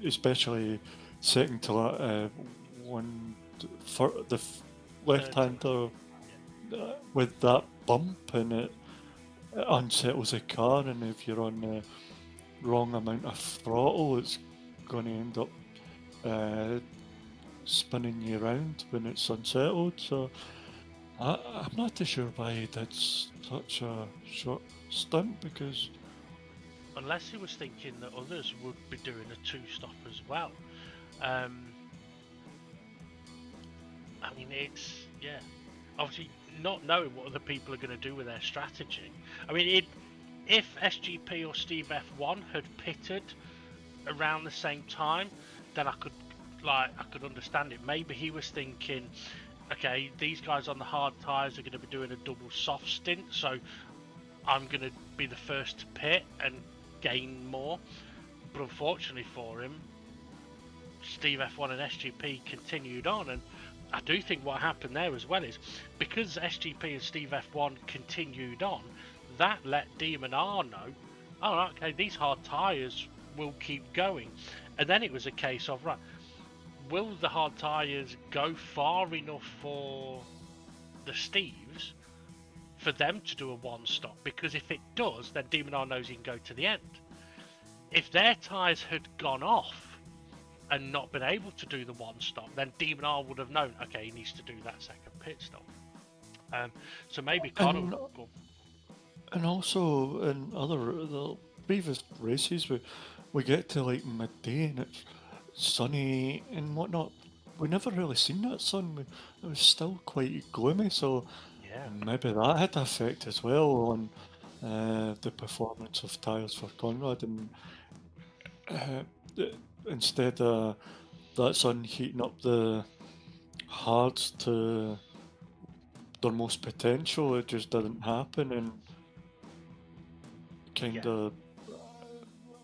especially second to that one for the left-hander with that bump, and it unsettles the car, and if you're on the wrong amount of throttle, it's going to end up spinning you around when it's unsettled. So I'm not too sure why he did such a short stunt, because unless he was thinking that others would be doing a 2-stop as well. I mean, it's, yeah, obviously not knowing what other people are going to do with their strategy. I mean, if SGP or Steve F1 had pitted around the same time, then I could understand it. Maybe he was thinking, okay, these guys on the hard tyres are going to be doing a double soft stint, so I'm going to be the first to pit and gain more. But unfortunately for him, Steve F1 and SGP continued on, and I do think what happened there as well is because SGP and Steve F1 continued on, that let Demon-R know, oh, okay, these hard tyres will keep going. And then it was a case of, right, will the hard tyres go far enough for the Steves for them to do a 1-stop? Because if it does, then Demon-R knows he can go to the end. If their tyres had gone off and not been able to do the 1-stop, then Demon-R would have known, okay, he needs to do that second pit stop. So maybe Connor... And also in the previous races, we get to like midday and it's sunny and whatnot. We never really seen that sun. It was still quite gloomy, so yeah, maybe that had an effect as well on the performance of tyres for Conrad. And instead of that sun heating up the hards to their most potential, it just didn't happen, and kind of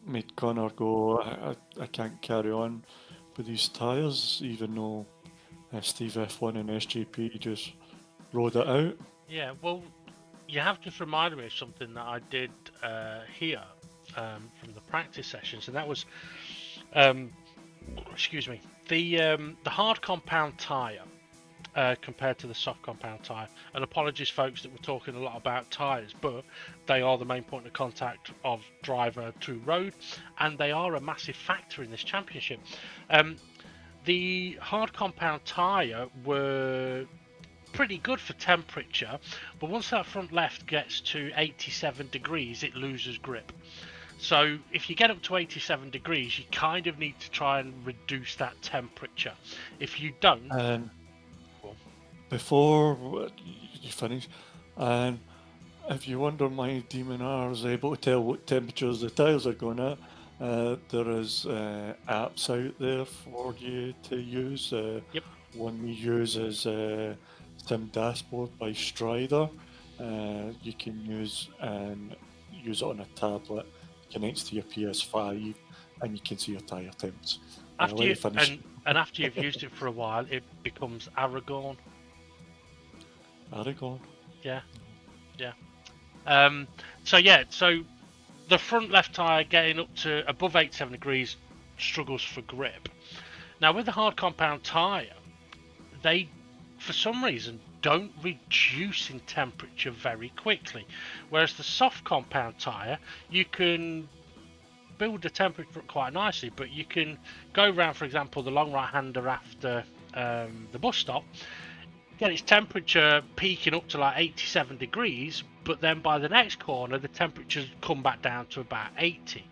made Connor go, I can't carry on with these tyres, even though Steve F1 and SGP just rode it out. Yeah, well, you have just reminded me of something that I did here from the practice sessions, and that was, excuse me, the hard compound tyre compared to the soft compound tyre. And apologies, folks, that we're talking a lot about tyres, but they are the main point of contact of driver to road, and they are a massive factor in this championship. The hard compound tyre were pretty good for temperature, but once that front left gets to 87 degrees, it loses grip. So if you get up to 87 degrees, you kind of need to try and reduce that temperature. If you don't, And well, before you finish, and if you wonder why Demon R is able to tell what temperatures the tiles are going at, there is apps out there for you to use. yep. One we use is Sim Dashboard by Strider. You can use it on a tablet, connects to your PS5, and you can see your tire temps. After Let you me finish. and after you've used it for a while, it becomes Aragon. Aragon. Yeah, yeah. So the front left tyre getting up to above 87 degrees struggles for grip. Now with the hard compound tyre, they for some reason don't reduce in temperature very quickly, whereas the soft compound tyre, you can build the temperature up quite nicely, but you can go around, for example, the long right hander after the bus stop, get its temperature peaking up to like 87 degrees, but then by the next corner the temperatures come back down to about 80.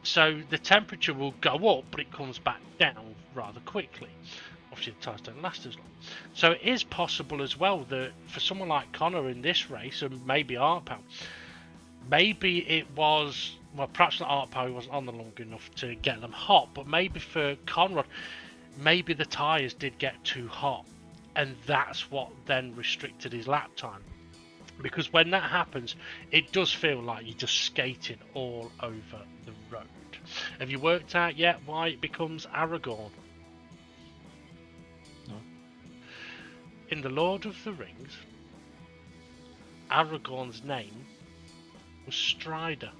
So the temperature will go up, but it comes back down rather quickly. Obviously the tyres don't last as long. So it is possible as well that for someone like Connor in this race, and maybe Artpal, maybe it was, well, perhaps not Artpal, he wasn't on them long enough to get them hot, but maybe for Conrad, maybe the tyres did get too hot, and that's what then restricted his lap time. Because when that happens, it does feel like you're just skating all over the road. Have you worked out yet why it becomes Aragorn? No. In The Lord of the Rings, Aragorn's name was Strider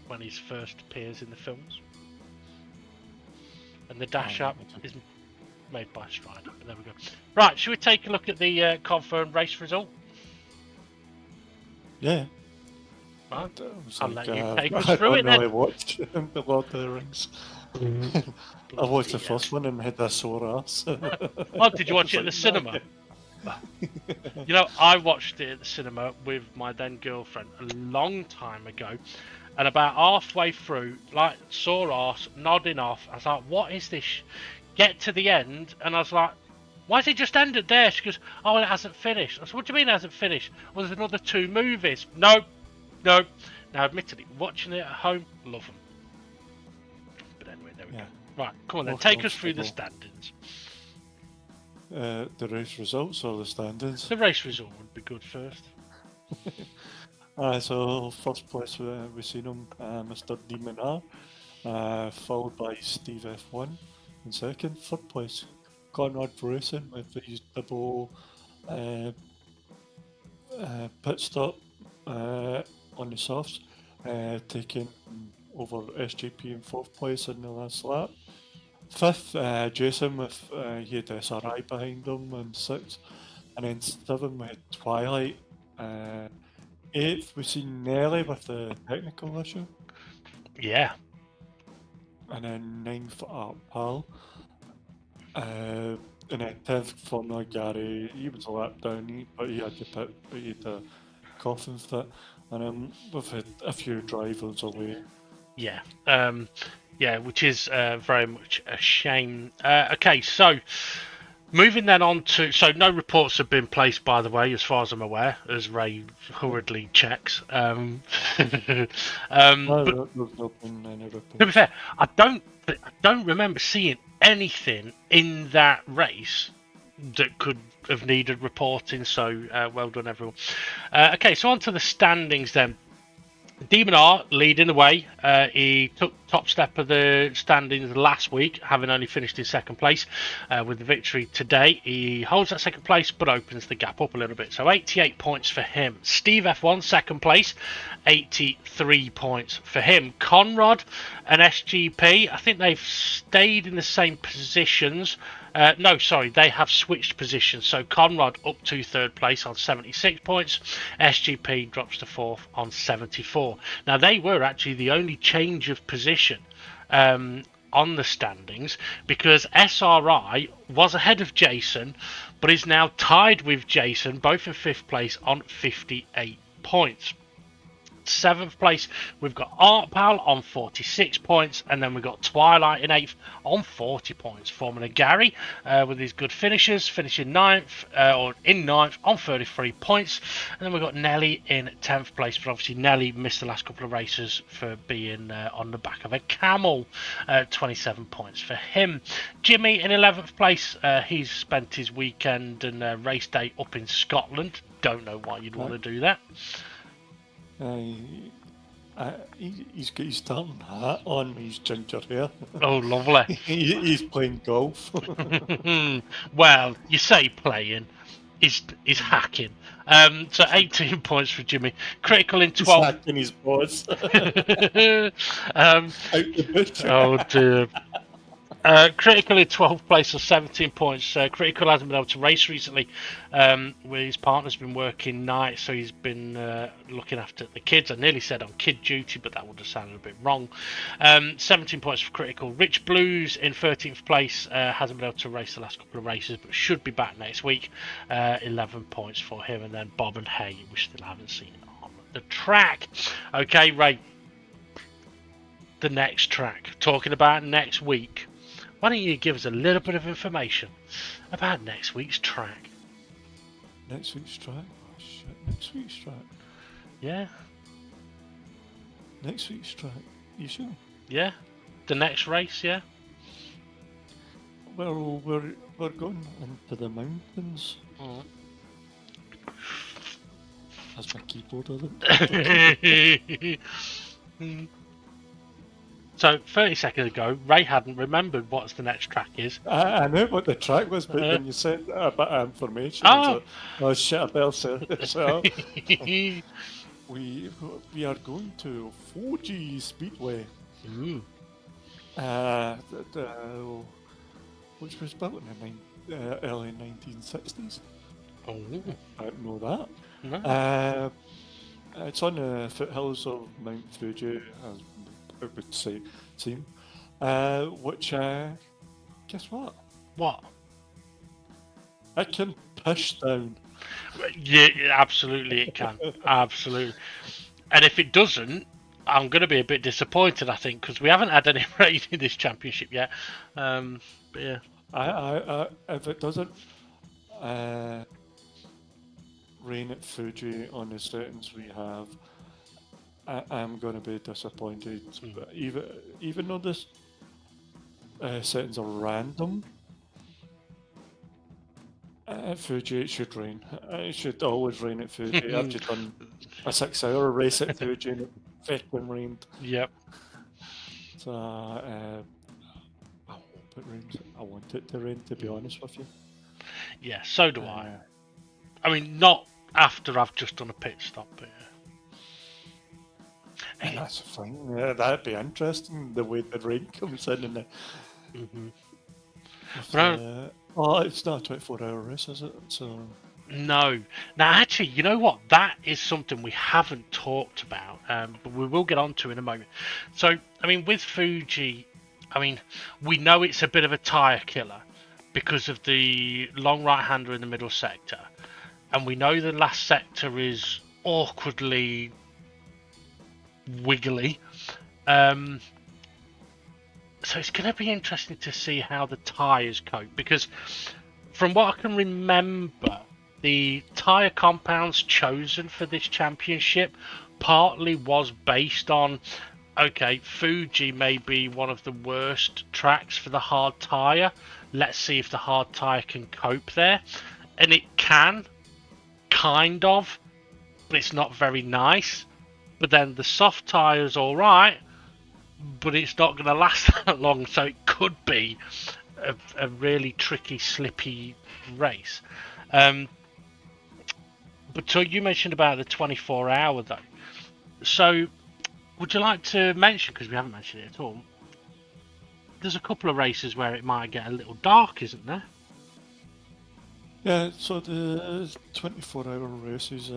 when he first appears in the films. And the dash app is made by Strider. But there we go. Right, should we take a look at the confirmed race result? Yeah. Right. I'll let you take us through it then. I really watched The Lord of the Rings. I watched the first one and had a sore ass. Oh, did you watch it at the cinema? You know, I watched it at the cinema with my then girlfriend a long time ago, and about halfway through, like, sore ass, nodding off. I was like, what is this? Get to the end, and I was like, why has it just ended there? She goes, oh, it hasn't finished. I said, what do you mean it hasn't finished? Well, there's another 2 movies. No. Now, admittedly, watching it at home, love them. But anyway, there we go. Right, come on then, take us through the standings. The race results or the standings? The race result would be good first. So first place we've seen him, Mr. Demon R, followed by Steve F1 in second. Third place, Conrad Racing with his double pit stop on the softs, taking over SJP in fourth place in the last lap. Fifth, Jason with he had SRI behind him in sixth, and then seventh we had Twilight. Eighth we seen Nelly with the technical issue. Yeah. And then ninth Art Pal. And then 10th Formula Gary, he was a lap down, but he had a coffin fit. And then we've had a few drivers away. Yeah, which is very much a shame. Okay, so moving then on to... So no reports have been placed, by the way, as far as I'm aware, as Ray hurriedly checks. No, there's not been any reports. To be fair, I don't remember seeing anything in that race that could have needed reporting, so well done everyone. Okay, so on to the standings then. Demon R leading the way. He took top step of the standings last week, having only finished in second place. With the victory today, he holds that second place but opens the gap up a little bit. So 88 points for him. Steve F1 second place, 83 points for him. Conrad and SGP, I think they've stayed in the same positions. No, sorry, they have switched positions. So Conrad up to third place on 76 points. SGP drops to fourth on 74. Now, they were actually the only change of position on the standings, because SRI was ahead of Jason, but is now tied with Jason, both in fifth place on 58 points. 7th place, we've got Art Pal on 46 points, and then we've got Twilight in 8th on 40 points. Formula Gary with his good finishes, finishing 9th, or in 9th on 33 points. And then we've got Nelly in 10th place, but obviously Nelly missed the last couple of races for being on the back of a camel. 27 points for him. Jimmy in 11th place, he's spent his weekend and race day up in Scotland. Don't know why you'd want to do that. He's got his tartan hat on with his ginger hair. Oh, lovely. He's playing golf. Well, you say playing. He's hacking. So 18 points for Jimmy. Critical in 12th. He's hacking his boss. Oh, dear. Critical in 12th place or 17 points. Critical hasn't been able to race recently. Where his partner's been working nights, so he's been looking after the kids. I nearly said on kid duty, but that would have sounded a bit wrong. 17 points for Critical. Rich Blues in 13th place. Hasn't been able to race the last couple of races, but should be back next week. 11 points for him. And then Bob and Hay, we still haven't seen on the track. Okay, Ray. The next track. Talking about next week. Why don't you give us a little bit of information about next week's track? Next week's track? Oh shit, next week's track? Yeah. Next week's track? You sure? Yeah. The next race, yeah. Well, we're going into the mountains. Mm. That's my keyboard, isn't it? So 30 seconds ago, Ray hadn't remembered what the next track is. I knew what the track was, but when you said a bit of information, oh shit, I better say it. So, we are going to 4G Speedway. Ooh. Which was built in the early 1960s. Oh. I didn't know that. No. It's on the foothills of Mount Fuji. I would say, team. Which, guess what? What? It can push down. Yeah, absolutely it can. Absolutely. And if it doesn't, I'm going to be a bit disappointed, I think, because we haven't had any rain in this championship yet. But yeah. I if it doesn't rain at Fuji on the settings we have, I'm going to be disappointed. But even though this settings are random, at Fuji it should rain. It should always rain at Fuji. I've just done a 6-hour race at Fuji and it fucking rained. Yep. So I hope it rains. I want it to rain, to be honest with you. Yeah, so do I. I mean, not after I've just done a pit stop, but yeah. That's fine. Yeah, that'd be interesting, the way the rain comes in and it's not a 24-hour race, is it? So no. Now, actually, you know what? That is something we haven't talked about, but we will get on to in a moment. So, I mean, with Fuji, I mean, we know it's a bit of a tyre killer because of the long right-hander in the middle sector, and we know the last sector is awkwardly wiggly. So it's going to be interesting to see how the tyres cope, because from what I can remember, the tyre compounds chosen for this championship partly was based on, okay, Fuji may be one of the worst tracks for the hard tyre. Let's see if the hard tyre can cope there. And it can, kind of, but it's not very nice. But then the soft tyre's alright, but it's not going to last that long, so it could be a really tricky, slippy race. But so you mentioned about the 24-hour though. So would you like to mention, because we haven't mentioned it at all, there's a couple of races where it might get a little dark, isn't there? Yeah, so the 24-hour races,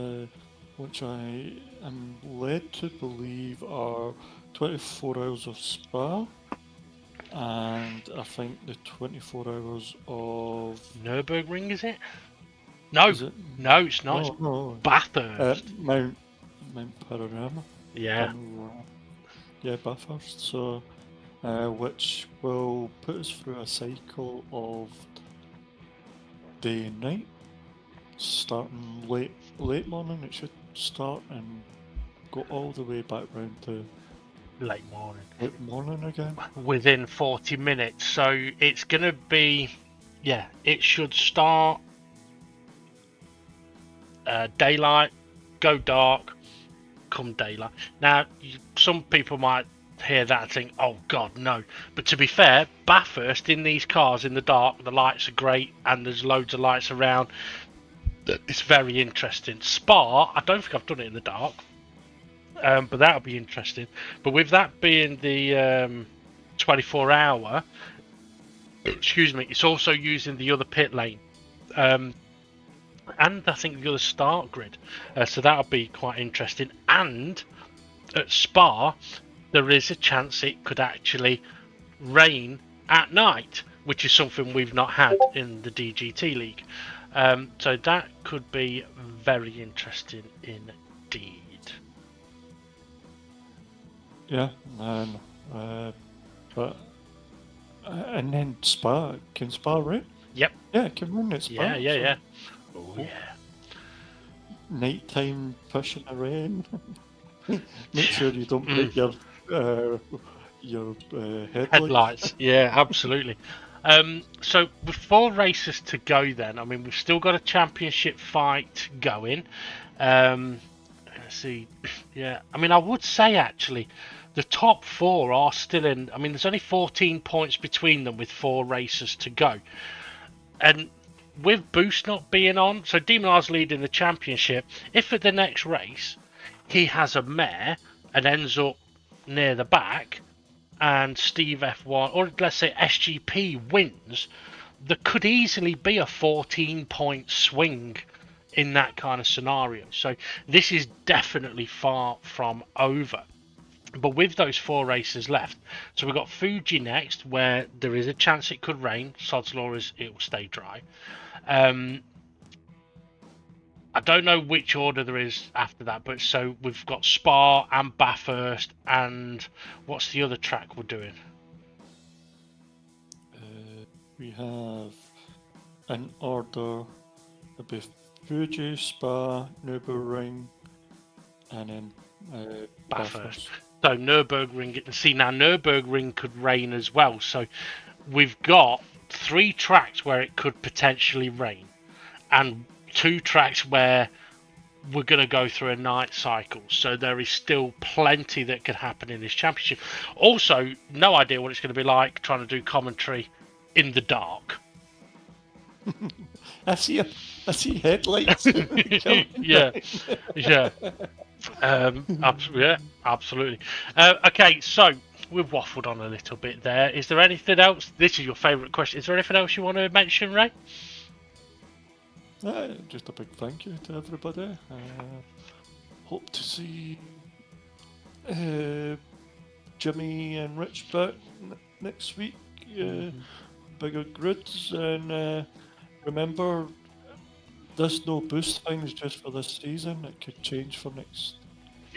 which I am led to believe are 24 hours of Spa, and I think the 24 hours of Nürburgring, is it? No, is it? No, it's not. No, It's Bathurst. Mount Panorama. Yeah. Bathurst. So, which will put us through a cycle of day and night, starting late morning. It should start and go all the way back round to Late morning. late morning again. Within 40 minutes. So it's going to be, yeah, it should start daylight, go dark, come daylight. Now, some people might hear that and think, oh God, no. But to be fair, Bathurst in these cars in the dark, the lights are great and there's loads of lights around. It's very interesting. Spa, I don't think I've done it in the dark. But that'll be interesting. But with that being the 24-hour, excuse me, it's also using the other pit lane. And I think the other start grid. So that'll be quite interesting. And at Spa, there is a chance it could actually rain at night, which is something we've not had in the DGT League. So that could be very interesting indeed. Yeah, man. And then Spa, can Spa rain? Yep. Yeah, it can rain at Spa. Yeah. Oh yeah. Nighttime pushing the rain. Make sure you don't break your headlights. Yeah, absolutely. So with 4 races to go then, I mean, we've still got a championship fight going. Let's see. Yeah, I mean, I would say actually the top 4 are still in. I mean, there's only 14 points between them with 4 races to go. And with Boost not being on, so Demon R's leading the championship. If at the next race he has a mare and ends up near the back, and Steve F1, or let's say SGP wins, there could easily be a 14-point swing in that kind of scenario. So this is definitely far from over. But with those 4 races left, so we've got Fuji next, where there is a chance it could rain. Sod's Law is it will stay dry. I don't know which order there is after that, but so we've got Spa and Bathurst, and what's the other track we're doing? We have an order. It'll be Fuji, Spa, Nürburgring, and then Bathurst. So Nürburgring. See, now Nürburgring could rain as well. So we've got 3 tracks where it could potentially rain, and 2 tracks where we're going to go through a night cycle. So there is still plenty that could happen in this championship. Also, no idea what it's going to be like trying to do commentary in the dark. I see headlights. yeah. Absolutely. Okay, so we've waffled on a little bit there. Is there anything else? This is your favourite question. Is there anything else you want to mention, Ray? Just a big thank you to everybody. Hope to see Jimmy and Rich back next week. Bigger grids, and remember, there's no boost things just for this season. It could change for next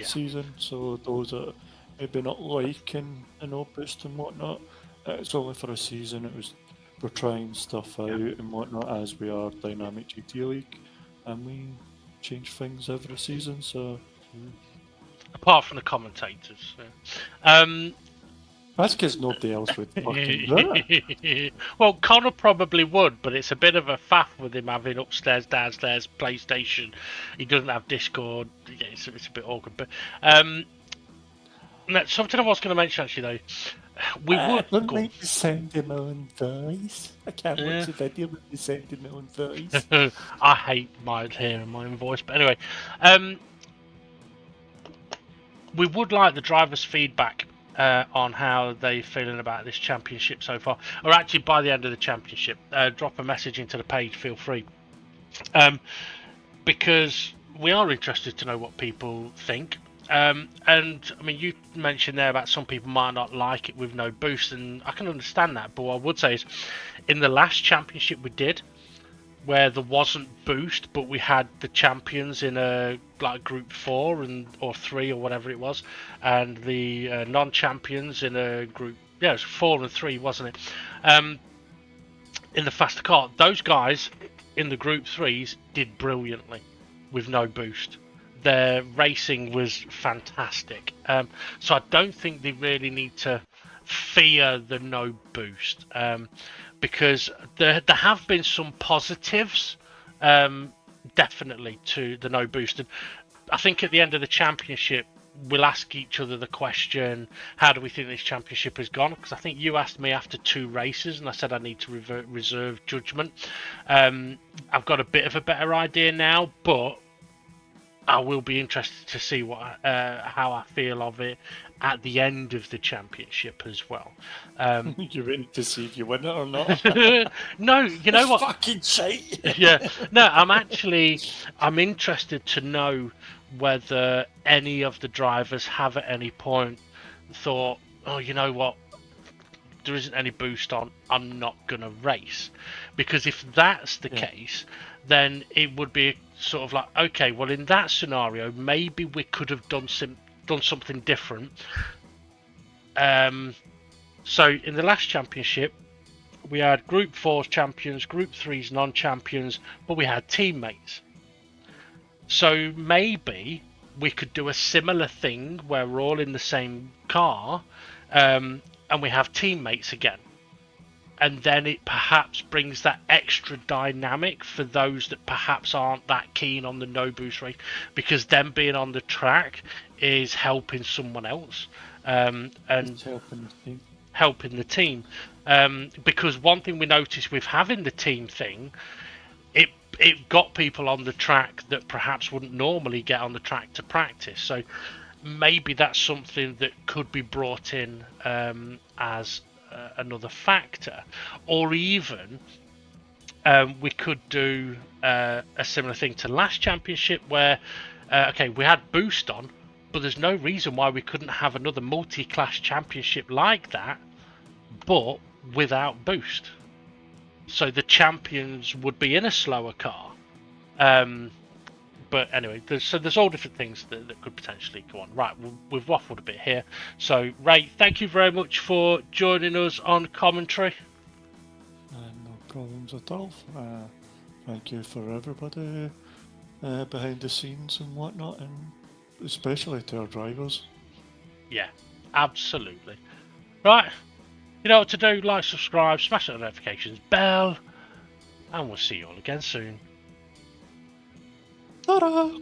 season. So those are maybe not liking boost and whatnot. It's only for a season. We're trying stuff out and whatnot as we are Dynamic GT League, and we change things every season. So, apart from the commentators, that's because nobody else would fucking do it. Well, Connor probably would, but it's a bit of a faff with him having upstairs, downstairs, PlayStation. He doesn't have Discord. Yeah, it's a bit awkward. But something I was going to mention actually though. We would make you sound in my own voice. I can't watch the video with you sound in my own voice. I hate hearing my own voice. But anyway, we would like the drivers' feedback on how they're feeling about this championship so far. Or actually, by the end of the championship, drop a message into the page. Feel free, because we are interested to know what people think. And I mean, you mentioned there about some people might not like it with no boost, and I can understand that. But what I would say is, in the last championship we did, where there wasn't boost, but we had the champions in a like group 4 or 3 or whatever it was, and the non-champions in a group. Yeah, it was 4 and 3, wasn't it? In the faster car, those guys in the group 3s did brilliantly with no boost. Their racing was fantastic. So I don't think they really need to fear the no boost, because there have been some positives, definitely, to the no boost. And I think at the end of the championship, we'll ask each other the question, how do we think this championship has gone? Because I think you asked me after 2 races, and I said I need to reserve judgment. I've got a bit of a better idea now, but I will be interested to see how I feel of it at the end of the championship as well. You're waiting to see if you win it or not. No, you know what? Fucking shite. Yeah, no, I'm interested to know whether any of the drivers have at any point thought, oh, you know what, there isn't any boost on, I'm not going to race. Because if that's the case, then it would be sort of like, okay, well, in that scenario, maybe we could have done something different. So in the last championship, we had Group 4's champions, Group 3's non-champions, but we had teammates. So maybe we could do a similar thing where we're all in the same car, and we have teammates again. And then it perhaps brings that extra dynamic for those that perhaps aren't that keen on the no boost race, because them being on the track is helping someone else, and It's helping the team. Because one thing we noticed with having the team thing, it got people on the track that perhaps wouldn't normally get on the track to practice. So maybe that's something that could be brought in as another factor, or even we could do a similar thing to last championship where okay, we had boost on, but there's no reason why we couldn't have another multi-class championship like that, but without boost. So the champions would be in a slower car. But anyway, there's all different things that could potentially go on. Right, we've waffled a bit here. So, Ray, thank you very much for joining us on commentary. No problems at all. Thank you for everybody behind the scenes and whatnot, and especially to our drivers. Yeah, absolutely. Right, you know what to do. Like, subscribe, smash that notifications bell, and we'll see you all again soon. Ta-da!